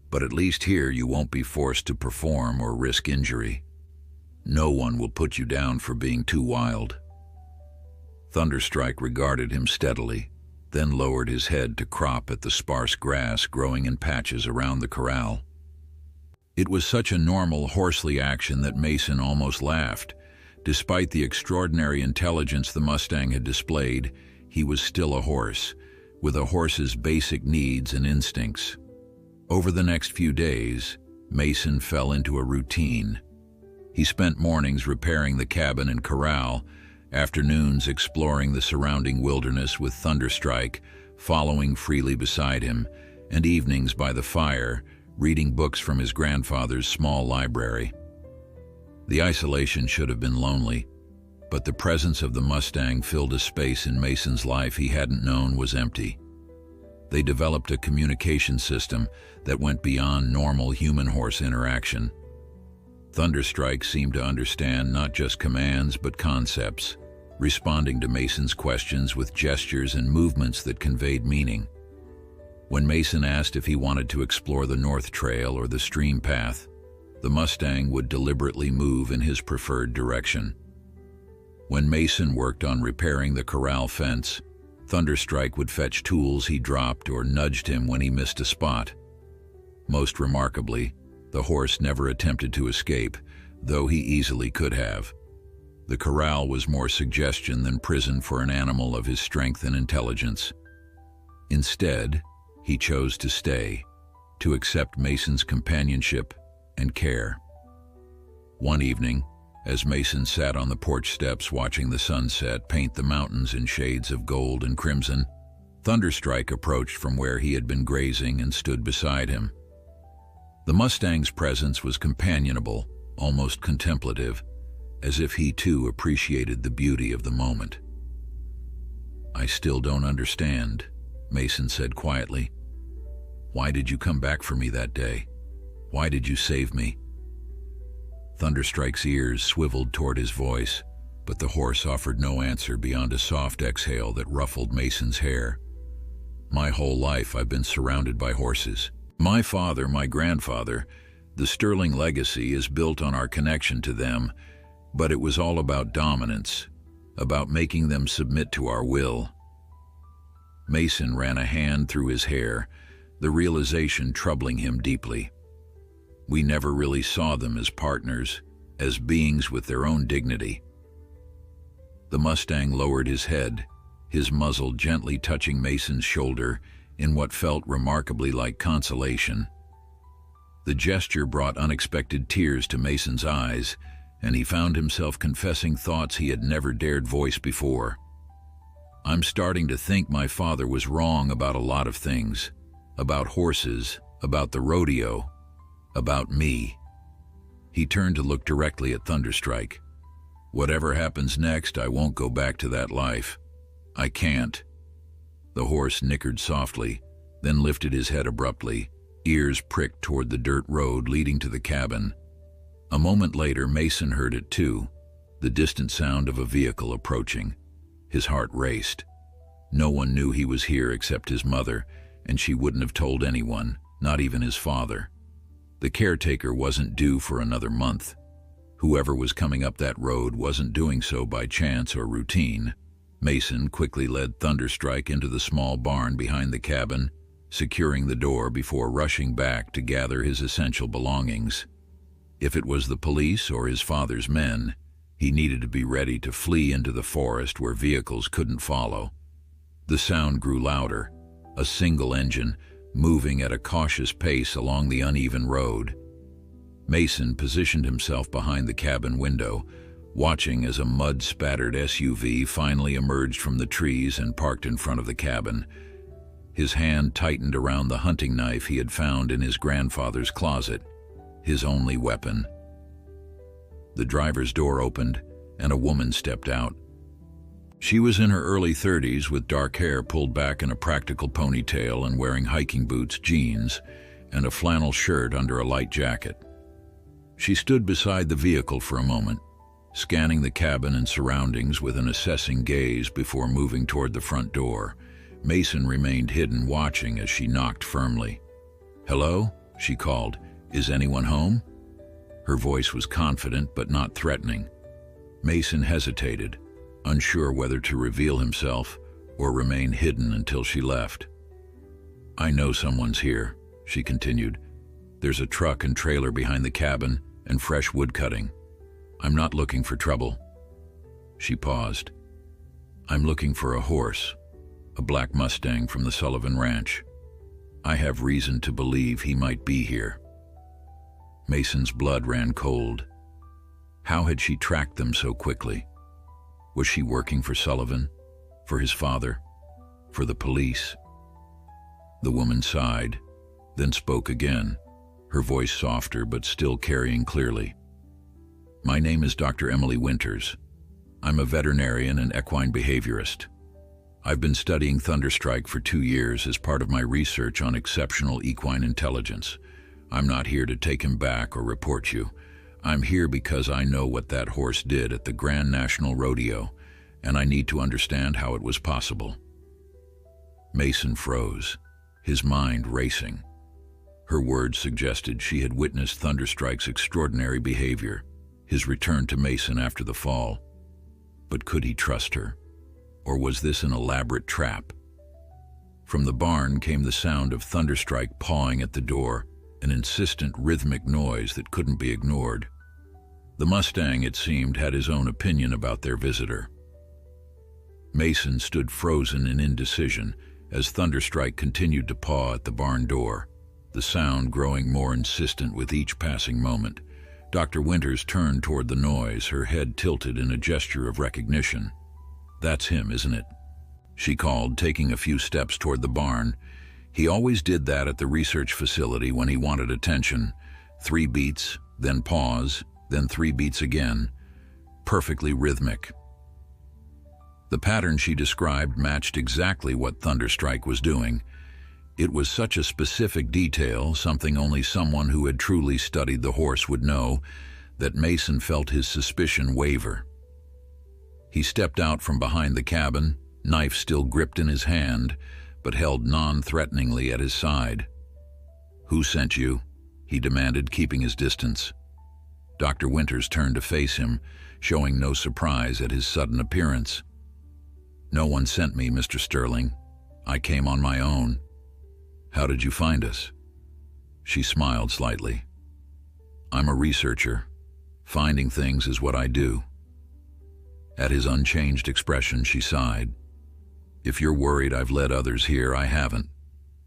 But at least here you won't be forced to perform or risk injury. No one will put you down for being too wild." Thunderstrike regarded him steadily, then lowered his head to crop at the sparse grass growing in patches around the corral. It was such a normal, horsely action that Mason almost laughed. Despite the extraordinary intelligence the Mustang had displayed, he was still a horse, with a horse's basic needs and instincts. Over the next few days, Mason fell into a routine. He spent mornings repairing the cabin and corral, afternoons exploring the surrounding wilderness with Thunderstrike following freely beside him, and evenings by the fire, reading books from his grandfather's small library. The isolation should have been lonely, but the presence of the Mustang filled a space in Mason's life he hadn't known was empty. They developed a communication system that went beyond normal human-horse interaction. Thunderstrike seemed to understand not just commands but concepts, responding to Mason's questions with gestures and movements that conveyed meaning. When Mason asked if he wanted to explore the North Trail or the stream path, the Mustang would deliberately move in his preferred direction. When Mason worked on repairing the corral fence, Thunderstrike would fetch tools he dropped or nudged him when he missed a spot. Most remarkably, the horse never attempted to escape, though he easily could have. The corral was more suggestion than prison for an animal of his strength and intelligence. Instead, he chose to stay, to accept Mason's companionship and care. One evening, as Mason sat on the porch steps watching the sunset paint the mountains in shades of gold and crimson, Thunderstrike approached from where he had been grazing and stood beside him. The Mustang's presence was companionable, almost contemplative, as if he too appreciated the beauty of the moment. "I still don't understand," Mason said quietly. "Why did you come back for me that day? Why did you save me?" Thunderstrike's ears swiveled toward his voice, but the horse offered no answer beyond a soft exhale that ruffled Mason's hair. "My whole life I've been surrounded by horses. My father, my grandfather, the Sterling legacy is built on our connection to them, but it was all about dominance, about making them submit to our will." Mason ran a hand through his hair, the realization troubling him deeply. We never really saw them as partners, as beings with their own dignity. The Mustang lowered his head, his muzzle gently touching Mason's shoulder in what felt remarkably like consolation. The gesture brought unexpected tears to Mason's eyes, and he found himself confessing thoughts he had never dared voice before. "I'm starting to think my father was wrong about a lot of things. About horses, about the rodeo, about me." He turned to look directly at Thunderstrike. "Whatever happens next, I won't go back to that life. I can't." The horse nickered softly, then lifted his head abruptly, ears pricked toward the dirt road leading to the cabin. A moment later, Mason heard it too, the distant sound of a vehicle approaching. His heart raced. No one knew he was here except his mother, and she wouldn't have told anyone, not even his father. The caretaker wasn't due for another month. Whoever was coming up that road wasn't doing so by chance or routine. Mason quickly led Thunderstrike into the small barn behind the cabin, securing the door before rushing back to gather his essential belongings. If it was the police or his father's men, he needed to be ready to flee into the forest where vehicles couldn't follow. The sound grew louder, a single engine, moving at a cautious pace along the uneven road. Mason positioned himself behind the cabin window, watching as a mud-spattered SUV finally emerged from the trees and parked in front of the cabin. His hand tightened around the hunting knife he had found in his grandfather's closet, his only weapon. The driver's door opened, and a woman stepped out. She was in her early 30s with dark hair pulled back in a practical ponytail and wearing hiking boots, jeans, and a flannel shirt under a light jacket. She stood beside the vehicle for a moment, scanning the cabin and surroundings with an assessing gaze before moving toward the front door. Mason remained hidden, watching as she knocked firmly. "Hello?" she called. "Is anyone home?" Her voice was confident but not threatening. Mason hesitated, unsure whether to reveal himself or remain hidden until she left. "I know someone's here," she continued. "There's a truck and trailer behind the cabin and fresh wood cutting. I'm not looking for trouble." She paused. "I'm looking for a horse, a black Mustang from the Sullivan Ranch. I have reason to believe he might be here." Mason's blood ran cold. How had she tracked them so quickly? Was she working for Sullivan? For his father? For the police? The woman sighed, then spoke again, her voice softer but still carrying clearly. "My name is Dr. Emily Winters. I'm a veterinarian and equine behaviorist. I've been studying Thunderstrike for 2 years as part of my research on exceptional equine intelligence. I'm not here to take him back or report you. I'm here because I know what that horse did at the Grand National Rodeo, and I need to understand how it was possible." Mason froze, his mind racing. Her words suggested she had witnessed Thunderstrike's extraordinary behavior, his return to Mason after the fall. But could he trust her? Or was this an elaborate trap? From the barn came the sound of Thunderstrike pawing at the door, an insistent rhythmic noise that couldn't be ignored. The Mustang, it seemed, had his own opinion about their visitor. Mason stood frozen in indecision as Thunderstrike continued to paw at the barn door, the sound growing more insistent with each passing moment. Dr. Winters turned toward the noise, her head tilted in a gesture of recognition. "That's him, isn't it?" she called, taking a few steps toward the barn. He always did that at the research facility when he wanted attention. 3 beats, then pause, then 3 beats again. Perfectly rhythmic. The pattern she described matched exactly what Thunderstrike was doing. It was such a specific detail, something only someone who had truly studied the horse would know, that Mason felt his suspicion waver. He stepped out from behind the cabin, knife still gripped in his hand, but held non-threateningly at his side. "Who sent you?" he demanded, keeping his distance. Dr. Winters turned to face him, showing no surprise at his sudden appearance. "No one sent me, Mr. Sterling. I came on my own." "How did you find us?" She smiled slightly. "I'm a researcher. Finding things is what I do." At his unchanged expression, she sighed. "If you're worried I've led others here, I haven't.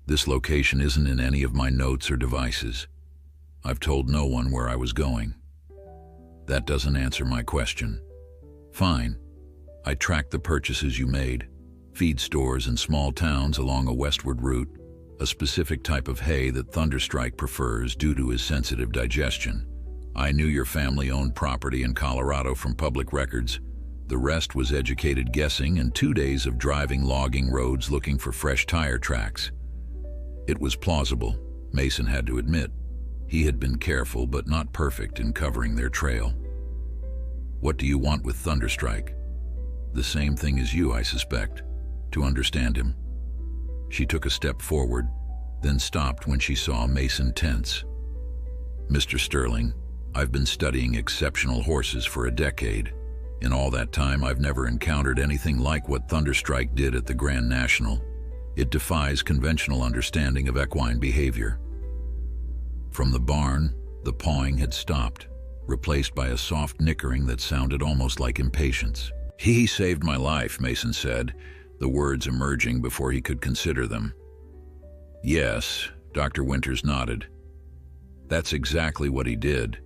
This location isn't in any of my notes or devices. I've told no one where I was going." "That doesn't answer my question." "Fine. I tracked the purchases you made. Feed stores in small towns along a westward route, a specific type of hay that Thunderstrike prefers due to his sensitive digestion. I knew your family owned property in Colorado from public records. The rest was educated guessing and 2 days of driving logging roads looking for fresh tire tracks." It was plausible, Mason had to admit. He had been careful but not perfect in covering their trail. "What do you want with Thunderstrike?" "The same thing as you, I suspect. To understand him." She took a step forward, then stopped when she saw Mason tense. "Mr. Sterling, I've been studying exceptional horses for a decade. In all that time, I've never encountered anything like what Thunderstrike did at the Grand National. It defies conventional understanding of equine behavior." From the barn, the pawing had stopped, replaced by a soft nickering that sounded almost like impatience. "He saved my life," Mason said, the words emerging before he could consider them. "Yes," Dr. Winters nodded. "That's exactly what he did.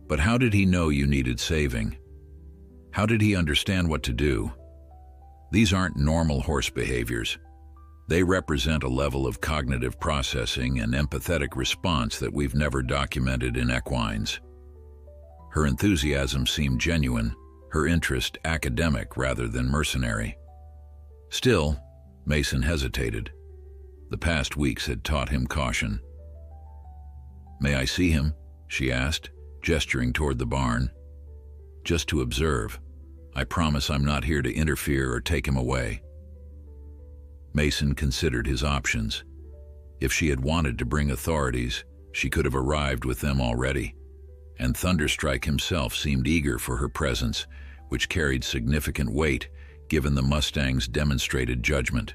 But how did he know you needed saving? How did he understand what to do? These aren't normal horse behaviors. They represent a level of cognitive processing and empathetic response that we've never documented in equines." Her enthusiasm seemed genuine, her interest academic rather than mercenary. Still, Mason hesitated. The past weeks had taught him caution. "May I see him?" she asked, gesturing toward the barn. "Just to observe. I promise I'm not here to interfere or take him away." Mason considered his options. If she had wanted to bring authorities, she could have arrived with them already, and Thunderstrike himself seemed eager for her presence, which carried significant weight given the Mustang's demonstrated judgment.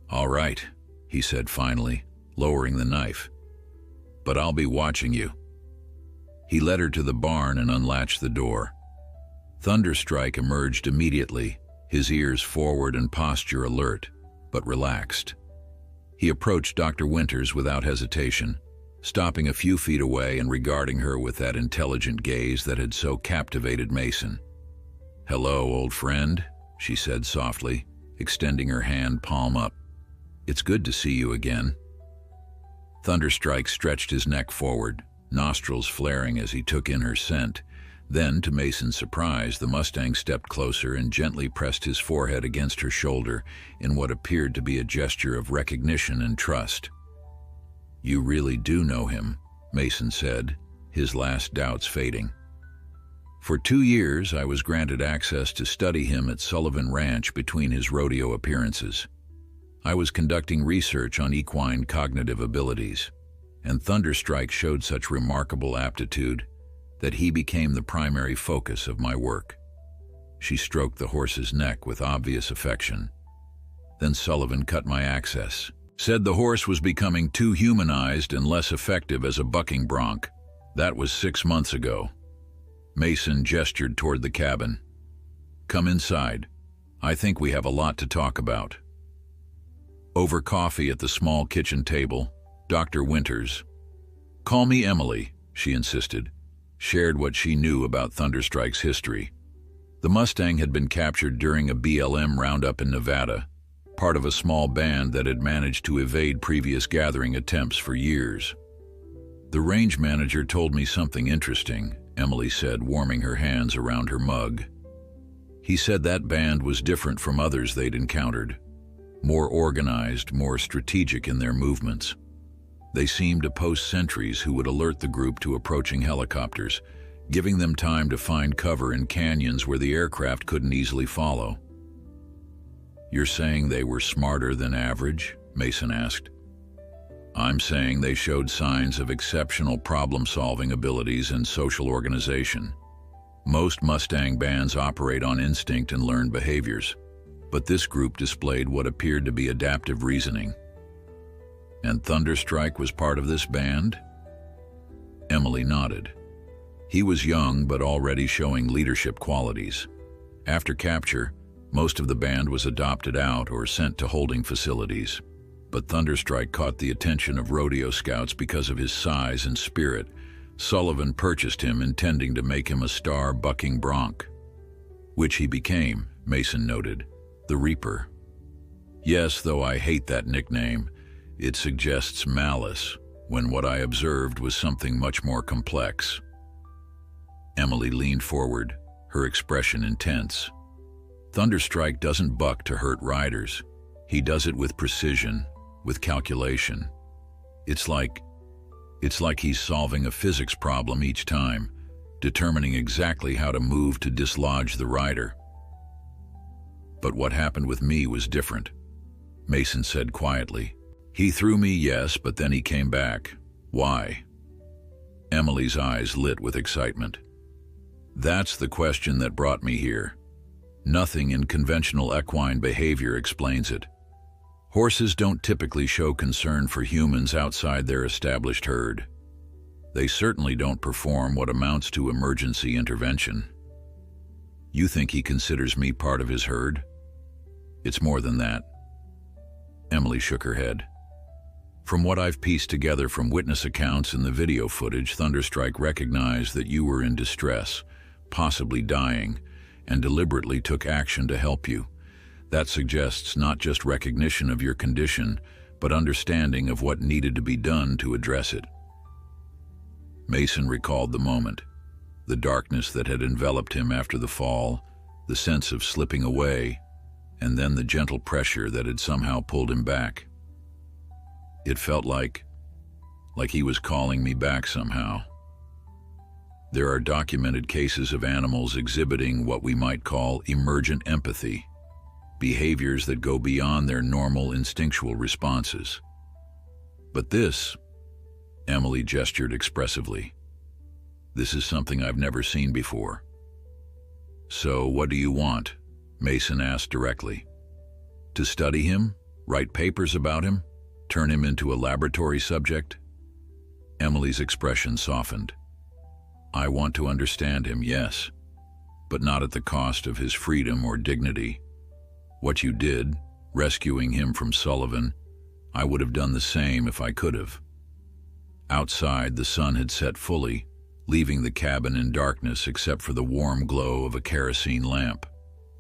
"All right," he said finally, lowering the knife. "But I'll be watching you." He led her to the barn and unlatched the door. Thunderstrike emerged immediately, his ears forward and posture alert, but relaxed. He approached Dr. Winters without hesitation, stopping a few feet away and regarding her with that intelligent gaze that had so captivated Mason. "Hello, old friend," she said softly, extending her hand palm up. "It's good to see you again." Thunderstrike stretched his neck forward, nostrils flaring as he took in her scent. Then, to Mason's surprise, the Mustang stepped closer and gently pressed his forehead against her shoulder in what appeared to be a gesture of recognition and trust. "You really do know him," Mason said, his last doubts fading. "For 2 years, I was granted access to study him at Sullivan Ranch between his rodeo appearances. I was conducting research on equine cognitive abilities, and Thunderstrike showed such remarkable aptitude that he became the primary focus of my work." She stroked the horse's neck with obvious affection. "Then Sullivan cut my access. Said the horse was becoming too humanized and less effective as a bucking bronc. That was 6 months ago." Mason gestured toward the cabin. "Come inside. I think we have a lot to talk about." Over coffee at the small kitchen table, Dr. Winters, "Call me Emily," she insisted, shared what she knew about Thunderstrike's history. The Mustang had been captured during a BLM roundup in Nevada, part of a small band that had managed to evade previous gathering attempts for years. The range manager told me something interesting, Emily said, warming her hands around her mug. He said that band was different from others they'd encountered. More organized, more strategic in their movements. They seemed to post sentries who would alert the group to approaching helicopters, giving them time to find cover in canyons where the aircraft couldn't easily follow. "You're saying they were smarter than average?" Mason asked. "I'm saying they showed signs of exceptional problem-solving abilities and social organization. Most Mustang bands operate on instinct and learned behaviors, but this group displayed what appeared to be adaptive reasoning." "And Thunderstrike was part of this band?" Emily nodded. He was young but already showing leadership qualities. After capture, most of the band was adopted out or sent to holding facilities. But Thunderstrike caught the attention of rodeo scouts because of his size and spirit. Sullivan purchased him, intending to make him a star bucking bronc. "Which he became," Mason noted. "The Reaper." "Yes, though I hate that nickname. It suggests malice, when what I observed was something much more complex." Emily leaned forward, her expression intense. "Thunderstrike doesn't buck to hurt riders. He does it with precision, with calculation. It's like he's solving a physics problem each time, determining exactly how to move to dislodge the rider." "But what happened with me was different," Mason said quietly. "He threw me, yes, but then he came back. Why?" Emily's eyes lit with excitement. "That's the question that brought me here. Nothing in conventional equine behavior explains it. Horses don't typically show concern for humans outside their established herd. They certainly don't perform what amounts to emergency intervention." "You think he considers me part of his herd?" "It's more than that." Emily shook her head. "From what I've pieced together from witness accounts and the video footage, Thunderstrike recognized that you were in distress, possibly dying, and deliberately took action to help you. That suggests not just recognition of your condition, but understanding of what needed to be done to address it." Mason recalled the moment, the darkness that had enveloped him after the fall, the sense of slipping away, and then the gentle pressure that had somehow pulled him back. It felt like he was calling me back somehow. There are documented cases of animals exhibiting what we might call emergent empathy, behaviors that go beyond their normal instinctual responses. But this, Emily gestured expressively, this is something I've never seen before. "So what do you want?" Mason asked directly. "To study him? Write papers about him? Turn him into a laboratory subject?" Emily's expression softened. "I want to understand him, yes, but not at the cost of his freedom or dignity. What you did, rescuing him from Sullivan, I would have done the same if I could have." Outside, the sun had set fully, leaving the cabin in darkness except for the warm glow of a kerosene lamp.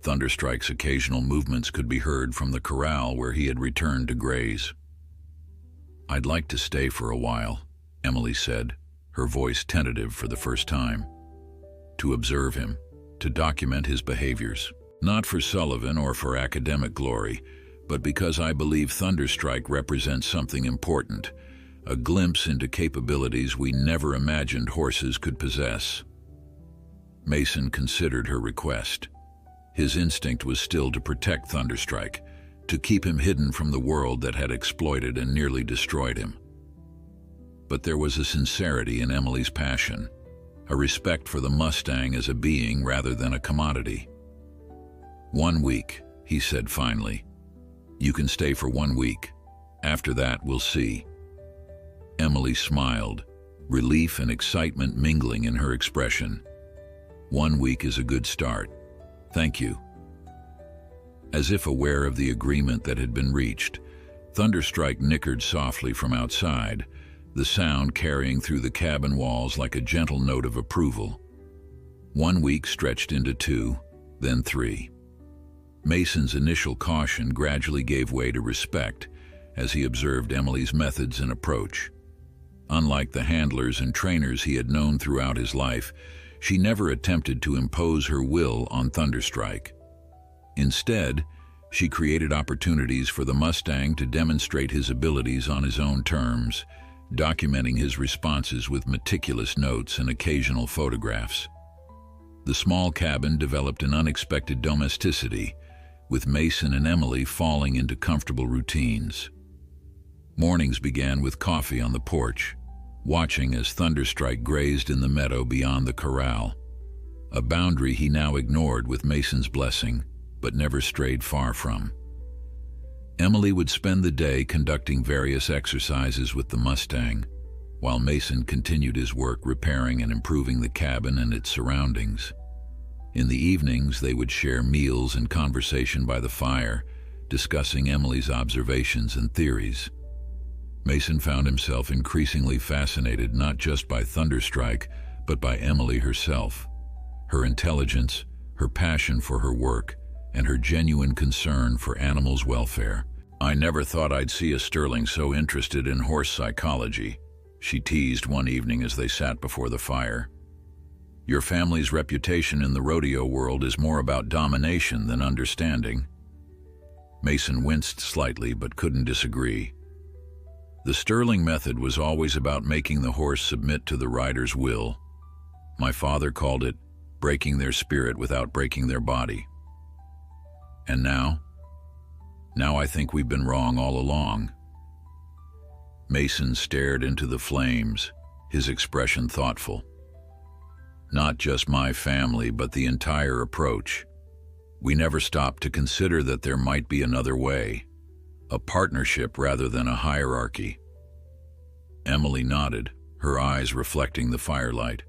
Thunderstrike's occasional movements could be heard from the corral where he had returned to graze. "I'd like to stay for a while," Emily said, her voice tentative for the first time. "To observe him, to document his behaviors. Not for Sullivan or for academic glory, but because I believe Thunderstrike represents something important, a glimpse into capabilities we never imagined horses could possess." Mason considered her request. His instinct was still to protect Thunderstrike, to keep him hidden from the world that had exploited and nearly destroyed him. But there was a sincerity in Emily's passion, a respect for the Mustang as a being rather than a commodity. "1 week," he said finally. "You can stay for 1 week. After that, we'll see." Emily smiled, relief and excitement mingling in her expression. 1 week is a good start. Thank you." As if aware of the agreement that had been reached, Thunderstrike nickered softly from outside, the sound carrying through the cabin walls like a gentle note of approval. 1 week stretched into 2, then 3. Mason's initial caution gradually gave way to respect as he observed Emily's methods and approach. Unlike the handlers and trainers he had known throughout his life, she never attempted to impose her will on Thunderstrike. Instead, she created opportunities for the Mustang to demonstrate his abilities on his own terms, documenting his responses with meticulous notes and occasional photographs. The small cabin developed an unexpected domesticity, with Mason and Emily falling into comfortable routines. Mornings began with coffee on the porch, watching as Thunderstrike grazed in the meadow beyond the corral, a boundary he now ignored with Mason's blessing, but never strayed far from. Emily would spend the day conducting various exercises with the Mustang, while Mason continued his work repairing and improving the cabin and its surroundings. In the evenings, they would share meals and conversation by the fire, discussing Emily's observations and theories. Mason found himself increasingly fascinated not just by Thunderstrike, but by Emily herself. Her intelligence, her passion for her work, and her genuine concern for animals' welfare. "I never thought I'd see a Sterling so interested in horse psychology," she teased one evening as they sat before the fire. "Your family's reputation in the rodeo world is more about domination than understanding." Mason winced slightly but couldn't disagree. The Sterling method was always about making the horse submit to the rider's will. My father called it breaking their spirit without breaking their body. And now? Now I think we've been wrong all along. Mason stared into the flames, his expression thoughtful. "Not just my family, but the entire approach. We never stopped to consider that there might be another way, a partnership rather than a hierarchy." Emily nodded, her eyes reflecting the firelight.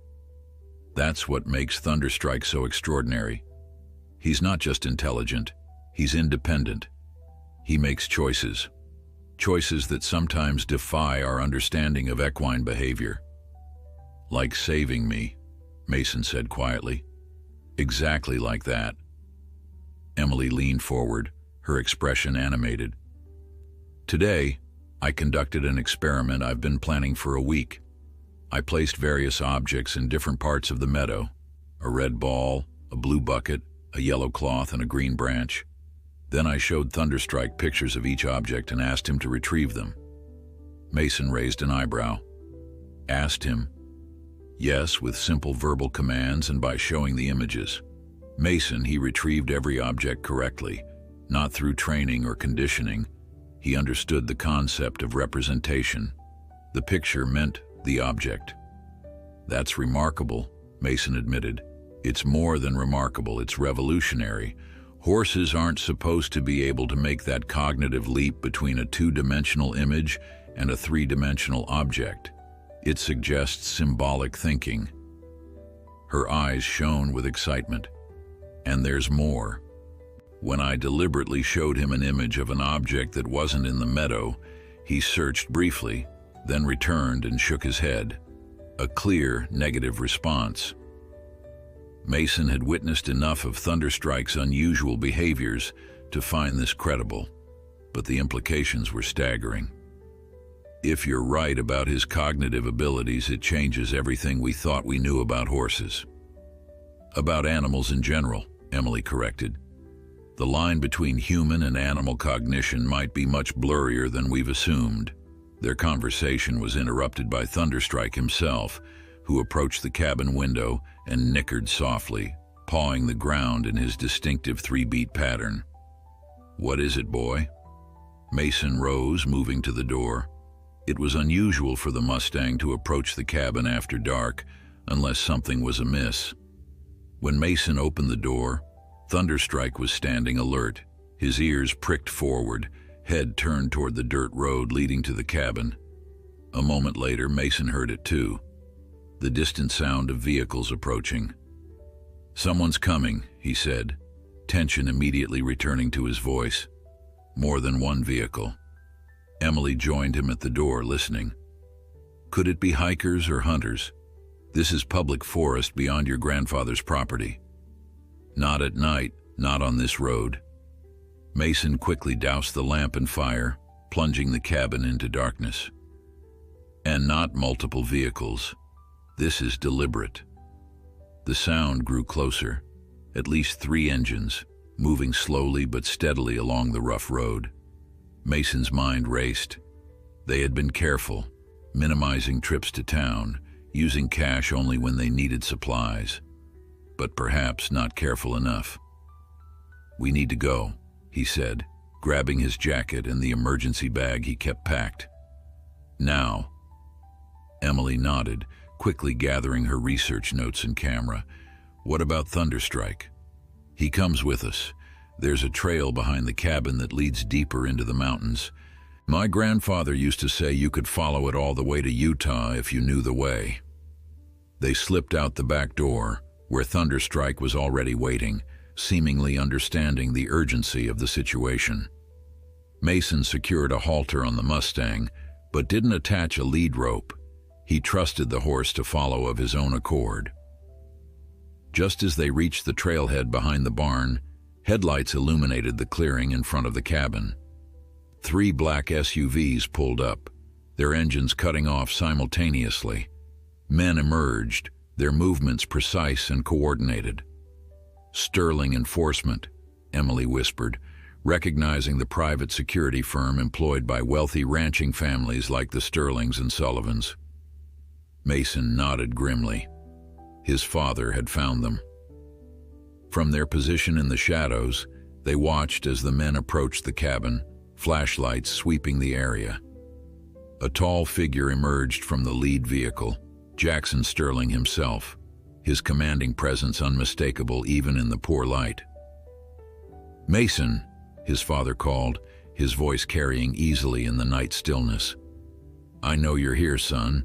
"That's what makes Thunderstrike so extraordinary. He's not just intelligent, he's independent. He makes choices that sometimes defy our understanding of equine behavior." "Like saving me," Mason said quietly. "Exactly like that." Emily leaned forward, her expression animated. "Today, I conducted an experiment I've been planning for a week. I placed various objects in different parts of the meadow: a red ball, a blue bucket, a yellow cloth, and a green branch. Then I showed Thunderstrike pictures of each object and asked him to retrieve them." Mason raised an eyebrow. "Asked him?" "Yes, with simple verbal commands and by showing the images." Mason, he retrieved every object correctly, not through training or conditioning. He understood the concept of representation. The picture meant the object. "That's remarkable," Mason admitted. "It's more than remarkable, it's revolutionary. Horses aren't supposed to be able to make that cognitive leap between a two-dimensional image and a three-dimensional object. It suggests symbolic thinking." Her eyes shone with excitement. "And there's more. When I deliberately showed him an image of an object that wasn't in the meadow, he searched briefly, then returned and shook his head. A clear, negative response." Mason had witnessed enough of Thunderstrike's unusual behaviors to find this credible, but the implications were staggering. "If you're right about his cognitive abilities, it changes everything we thought we knew about horses." "About animals in general," Emily corrected. "The line between human and animal cognition might be much blurrier than we've assumed." Their conversation was interrupted by Thunderstrike himself, who approached the cabin window and nickered softly, pawing the ground in his distinctive three-beat pattern. "What is it, boy?" Mason rose, moving to the door. It was unusual for the Mustang to approach the cabin after dark, unless something was amiss. When Mason opened the door, Thunderstrike was standing alert, his ears pricked forward, head turned toward the dirt road leading to the cabin. A moment later, Mason heard it too, the distant sound of vehicles approaching. "Someone's coming," he said, tension immediately returning to his voice. More than one vehicle. Emily joined him at the door, listening. "Could it be hikers or hunters? This is public forest beyond your grandfather's property." "Not at night, not on this road." Mason quickly doused the lamp in fire, plunging the cabin into darkness. And not multiple vehicles. This is deliberate. The sound grew closer, at least 3 engines, moving slowly but steadily along the rough road. Mason's mind raced. They had been careful, minimizing trips to town, using cash only when they needed supplies. But perhaps not careful enough. "We need to go," he said, grabbing his jacket and the emergency bag he kept packed. "Now." Emily nodded, quickly gathering her research notes and camera. "What about Thunderstrike?" "He comes with us. There's a trail behind the cabin that leads deeper into the mountains. My grandfather used to say you could follow it all the way to Utah if you knew the way." They slipped out the back door, where Thunderstrike was already waiting, seemingly understanding the urgency of the situation. Mason secured a halter on the Mustang, but didn't attach a lead rope. He trusted the horse to follow of his own accord. Just as they reached the trailhead behind the barn, headlights illuminated the clearing in front of the cabin. 3 black SUVs pulled up, their engines cutting off simultaneously. Men emerged, their movements precise and coordinated. "Sterling Enforcement," Emily whispered, recognizing the private security firm employed by wealthy ranching families like the Sterlings and Sullivans. Mason nodded grimly. His father had found them. From their position in the shadows, they watched as the men approached the cabin, flashlights sweeping the area. A tall figure emerged from the lead vehicle, Jackson Sterling himself, his commanding presence unmistakable even in the poor light. "Mason," his father called, his voice carrying easily in the night stillness. "I know you're here, son.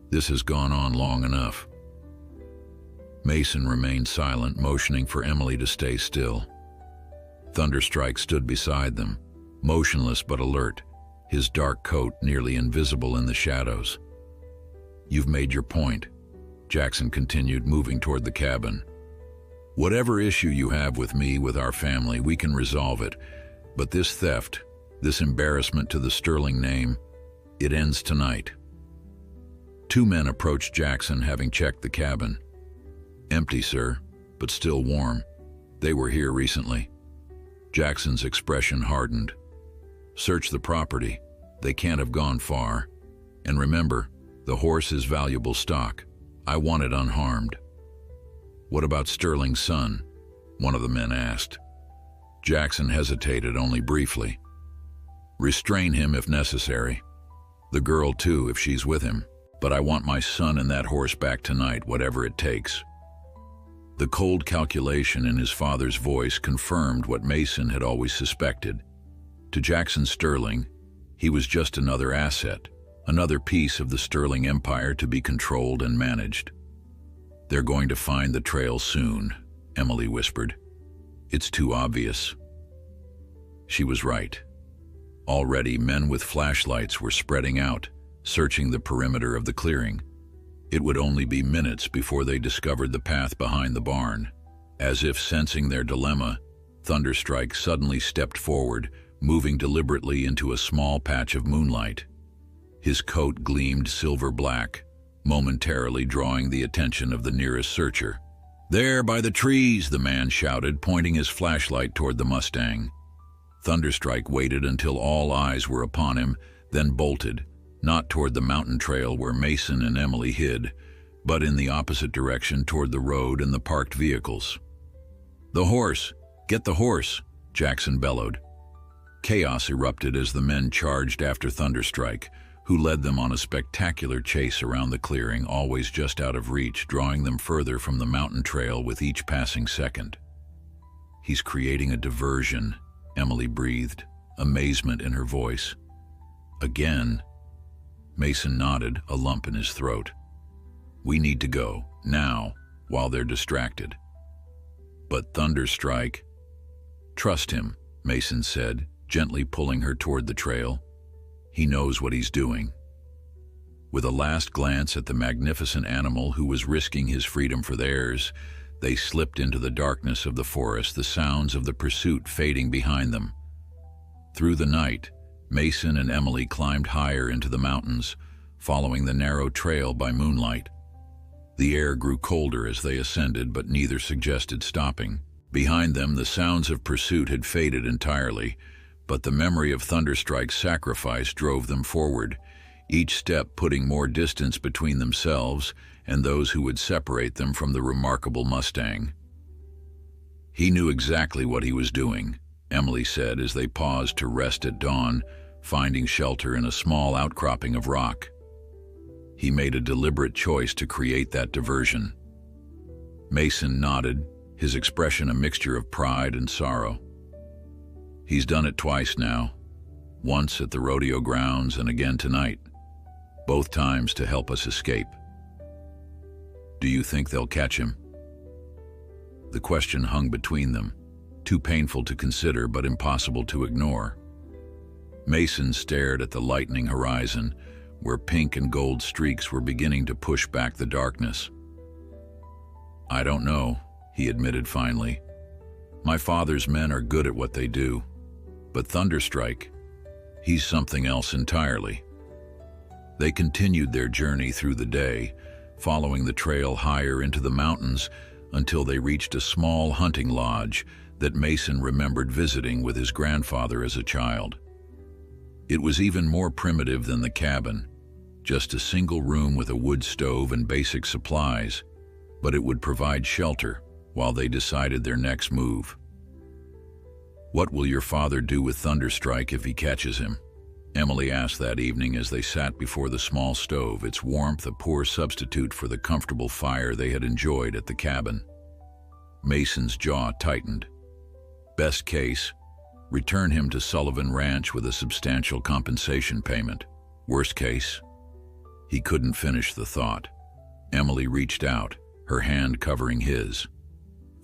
This has gone on long enough." Mason remained silent, motioning for Emily to stay still. Thunderstrike stood beside them, motionless but alert, his dark coat nearly invisible in the shadows. "You've made your point," Jackson continued, moving toward the cabin. "Whatever issue you have with me, with our family, we can resolve it. But this theft, this embarrassment to the Sterling name, it ends tonight." 2 men approached Jackson, having checked the cabin. "Empty, sir, but still warm. They were here recently." Jackson's expression hardened. "Search the property. They can't have gone far. And remember, the horse is valuable stock. I want it unharmed." "What about Sterling's son?" one of the men asked. Jackson hesitated only briefly. "Restrain him if necessary. The girl too, if she's with him. But I want my son and that horse back tonight, whatever it takes." The cold calculation in his father's voice confirmed what Mason had always suspected. To Jackson Sterling, he was just another asset, another piece of the Sterling empire to be controlled and managed. "They're going to find the trail soon," Emily whispered. "It's too obvious." She was right. Already, men with flashlights were spreading out, searching the perimeter of the clearing. It would only be minutes before they discovered the path behind the barn. As if sensing their dilemma, Thunderstrike suddenly stepped forward, moving deliberately into a small patch of moonlight. His coat gleamed silver black, momentarily drawing the attention of the nearest searcher. "There, by the trees," the man shouted, pointing his flashlight toward the Mustang. Thunderstrike waited until all eyes were upon him, then bolted, not toward the mountain trail where Mason and Emily hid, but in the opposite direction toward the road and the parked vehicles. "The horse! Get the horse!" Jackson bellowed. Chaos erupted as the men charged after Thunderstrike, who led them on a spectacular chase around the clearing, always just out of reach, drawing them further from the mountain trail with each passing second. "He's creating a diversion," Emily breathed, amazement in her voice. "Again?" Mason nodded, a lump in his throat. "We need to go, now, while they're distracted." "But Thunderstrike—" "Trust him," Mason said, gently pulling her toward the trail. "He knows what he's doing." With a last glance at the magnificent animal who was risking his freedom for theirs, they slipped into the darkness of the forest, the sounds of the pursuit fading behind them. Through the night, Mason and Emily climbed higher into the mountains, following the narrow trail by moonlight. The air grew colder as they ascended, but neither suggested stopping. Behind them, the sounds of pursuit had faded entirely, but the memory of Thunderstrike's sacrifice drove them forward, each step putting more distance between themselves and those who would separate them from the remarkable Mustang. "He knew exactly what he was doing," Emily said as they paused to rest at dawn, finding shelter in a small outcropping of rock. "He made a deliberate choice to create that diversion." Mason nodded, his expression a mixture of pride and sorrow. "He's done it twice now, once at the rodeo grounds and again tonight, both times to help us escape." "Do you think they'll catch him?" The question hung between them, too painful to consider but impossible to ignore. Mason stared at the lightening horizon, where pink and gold streaks were beginning to push back the darkness. "I don't know," he admitted finally. "My father's men are good at what they do, but Thunderstrike, he's something else entirely." They continued their journey through the day, following the trail higher into the mountains until they reached a small hunting lodge that Mason remembered visiting with his grandfather as a child. It was even more primitive than the cabin, just a single room with a wood stove and basic supplies, but it would provide shelter while they decided their next move. "What will your father do with Thunderstrike if he catches him?" Emily asked that evening as they sat before the small stove, its warmth a poor substitute for the comfortable fire they had enjoyed at the cabin. Mason's jaw tightened. "Best case, return him to Sullivan Ranch with a substantial compensation payment. Worst case..." He couldn't finish the thought. Emily reached out, her hand covering his.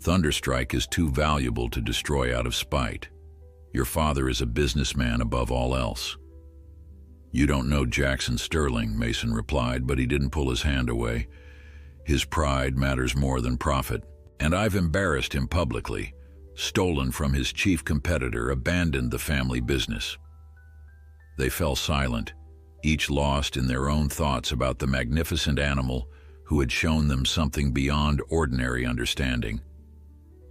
"Thunderstrike is too valuable to destroy out of spite. Your father is a businessman above all else." "You don't know Jackson Sterling," Mason replied, but he didn't pull his hand away. "His pride matters more than profit, and I've embarrassed him publicly, stolen from his chief competitor, abandoned the family business." They fell silent, each lost in their own thoughts about the magnificent animal who had shown them something beyond ordinary understanding.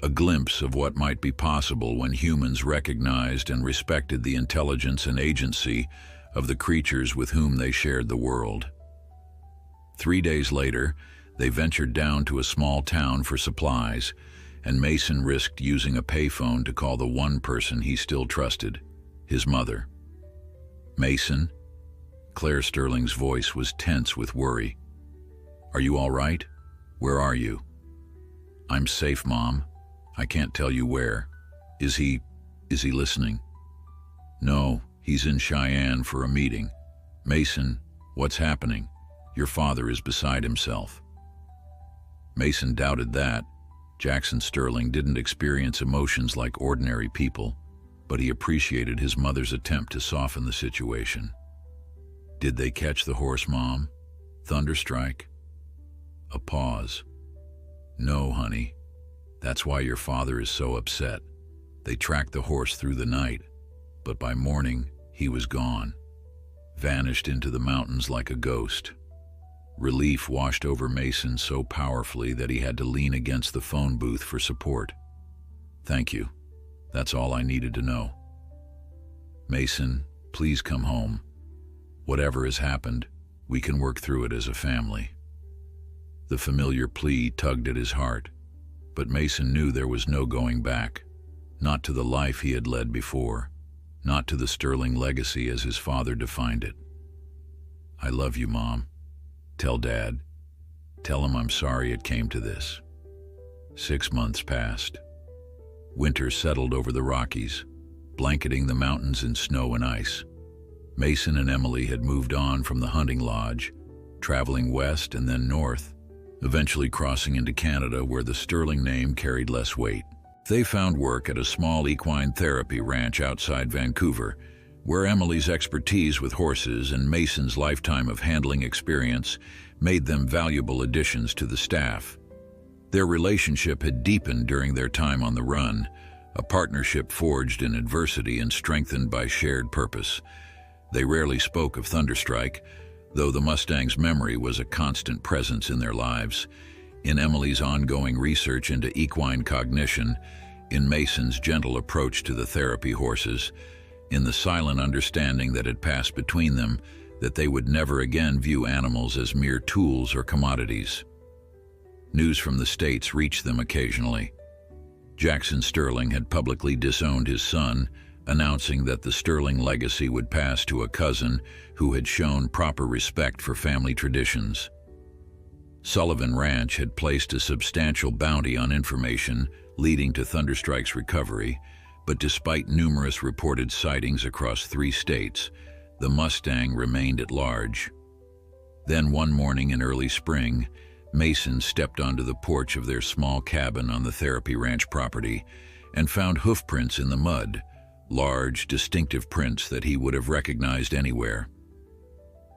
A glimpse of what might be possible when humans recognized and respected the intelligence and agency of the creatures with whom they shared the world. 3 days later, they ventured down to a small town for supplies, and Mason risked using a payphone to call the one person he still trusted, his mother. "Mason?" Claire Sterling's voice was tense with worry. "Are you all right? Where are you?" "I'm safe, Mom. I can't tell you where. Is he listening?" "No, he's in Cheyenne for a meeting." "Mason, what's happening? Your father is beside himself." Mason doubted that. Jackson Sterling didn't experience emotions like ordinary people, but he appreciated his mother's attempt to soften the situation. "Did they catch the horse, Mom? Thunderstrike?" A pause. "No, honey. That's why your father is so upset. They tracked the horse through the night, but by morning he was gone, vanished into the mountains like a ghost." Relief washed over Mason so powerfully that he had to lean against the phone booth for support. "Thank you. That's all I needed to know." "Mason, please come home. Whatever has happened, we can work through it as a family." The familiar plea tugged at his heart, but Mason knew there was no going back, not to the life he had led before, not to the Sterling legacy as his father defined it. "I love you, Mom. Tell Dad. Tell him I'm sorry it came to this." 6 months passed. Winter settled over the Rockies, blanketing the mountains in snow and ice. Mason and Emily had moved on from the hunting lodge, traveling west and then north, eventually crossing into Canada where the Sterling name carried less weight. They found work at a small equine therapy ranch outside Vancouver, where Emily's expertise with horses and Mason's lifetime of handling experience made them valuable additions to the staff. Their relationship had deepened during their time on the run, a partnership forged in adversity and strengthened by shared purpose. They rarely spoke of Thunderstrike, though the Mustang's memory was a constant presence in their lives. In Emily's ongoing research into equine cognition, in Mason's gentle approach to the therapy horses, in the silent understanding that had passed between them that they would never again view animals as mere tools or commodities. News from the States reached them occasionally. Jackson Sterling had publicly disowned his son, announcing that the Sterling legacy would pass to a cousin who had shown proper respect for family traditions. Sullivan Ranch had placed a substantial bounty on information leading to Thunderstrike's recovery, but despite numerous reported sightings across 3 states, the Mustang remained at large. Then one morning in early spring, Mason stepped onto the porch of their small cabin on the Therapy Ranch property and found hoofprints in the mud, large, distinctive prints that he would have recognized anywhere.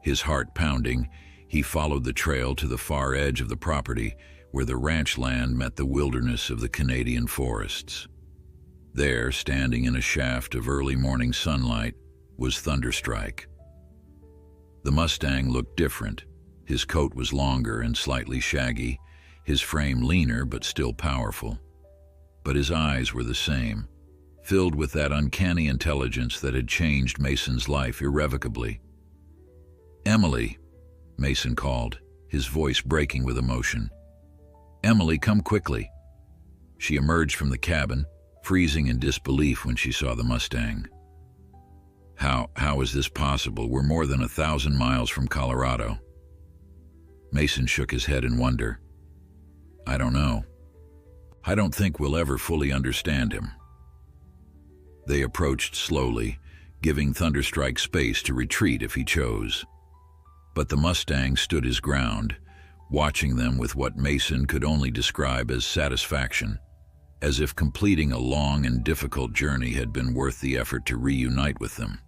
His heart pounding, he followed the trail to the far edge of the property where the ranch land met the wilderness of the Canadian forests. There, standing in a shaft of early morning sunlight, was Thunderstrike. The Mustang looked different. His coat was longer and slightly shaggy, his frame leaner but still powerful. But his eyes were the same, filled with that uncanny intelligence that had changed Mason's life irrevocably. "Emily," Mason called, his voice breaking with emotion. "Emily, come quickly." She emerged from the cabin, freezing in disbelief when she saw the Mustang. How is this possible? We're more than 1,000 miles from Colorado." Mason shook his head in wonder. "I don't know. I don't think we'll ever fully understand him." They approached slowly, giving Thunderstrike space to retreat if he chose. But the Mustang stood his ground, watching them with what Mason could only describe as satisfaction, as if completing a long and difficult journey had been worth the effort to reunite with them.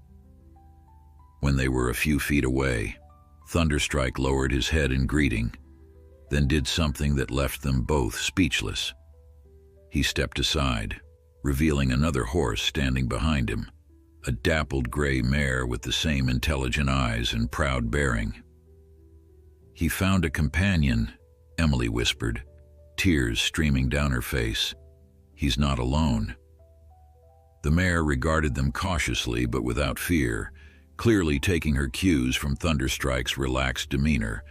When they were a few feet away, Thunderstrike lowered his head in greeting, then did something that left them both speechless. He stepped aside, revealing another horse standing behind him, a dappled gray mare with the same intelligent eyes and proud bearing. "He found a companion," Emily whispered, tears streaming down her face. "He's not alone." The mare regarded them cautiously but without fear, clearly taking her cues from Thunderstrike's relaxed demeanor.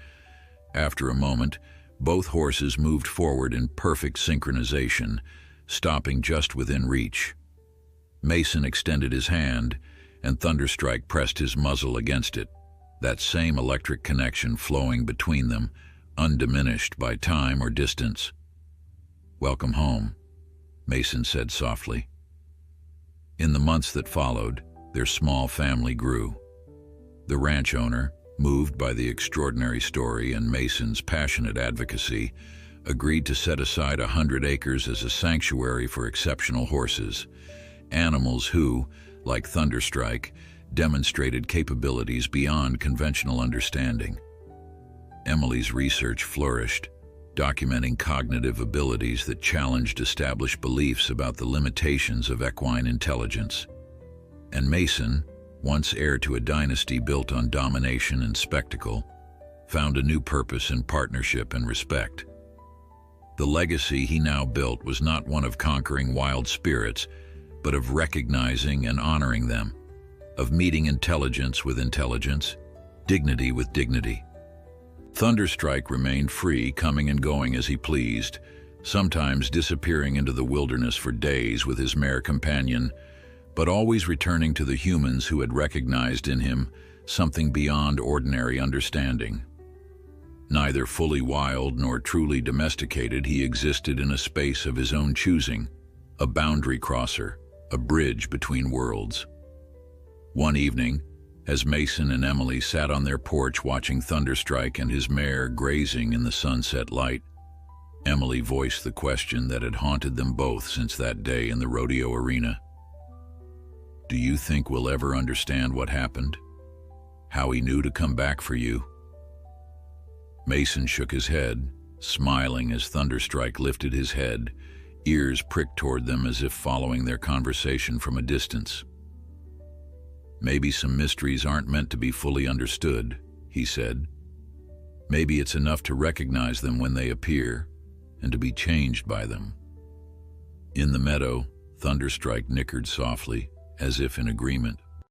After a moment, both horses moved forward in perfect synchronization, stopping just within reach. Mason extended his hand, and Thunderstrike pressed his muzzle against it, that same electric connection flowing between them, undiminished by time or distance. "Welcome home," Mason said softly. In the months that followed, their small family grew. The ranch owner, moved by the extraordinary story and Mason's passionate advocacy, agreed to set aside 100 acres as a sanctuary for exceptional horses, animals who, like Thunderstrike, demonstrated capabilities beyond conventional understanding. Emily's research flourished, documenting cognitive abilities that challenged established beliefs about the limitations of equine intelligence. And Mason, once heir to a dynasty built on domination and spectacle, found a new purpose in partnership and respect. The legacy he now built was not one of conquering wild spirits, but of recognizing and honoring them, of meeting intelligence with intelligence, dignity with dignity. Thunderstrike remained free, coming and going as he pleased, sometimes disappearing into the wilderness for days with his mare companion, but always returning to the humans who had recognized in him something beyond ordinary understanding. Neither fully wild nor truly domesticated, he existed in a space of his own choosing, a boundary crosser, a bridge between worlds. One evening, as Mason and Emily sat on their porch watching Thunderstrike and his mare grazing in the sunset light, Emily voiced the question that had haunted them both since that day in the rodeo arena. "Do you think we'll ever understand what happened? How he knew to come back for you?" Mason shook his head, smiling as Thunderstrike lifted his head, ears pricked toward them as if following their conversation from a distance. "Maybe some mysteries aren't meant to be fully understood," he said. "Maybe it's enough to recognize them when they appear, and to be changed by them." In the meadow, Thunderstrike nickered softly, as if in agreement.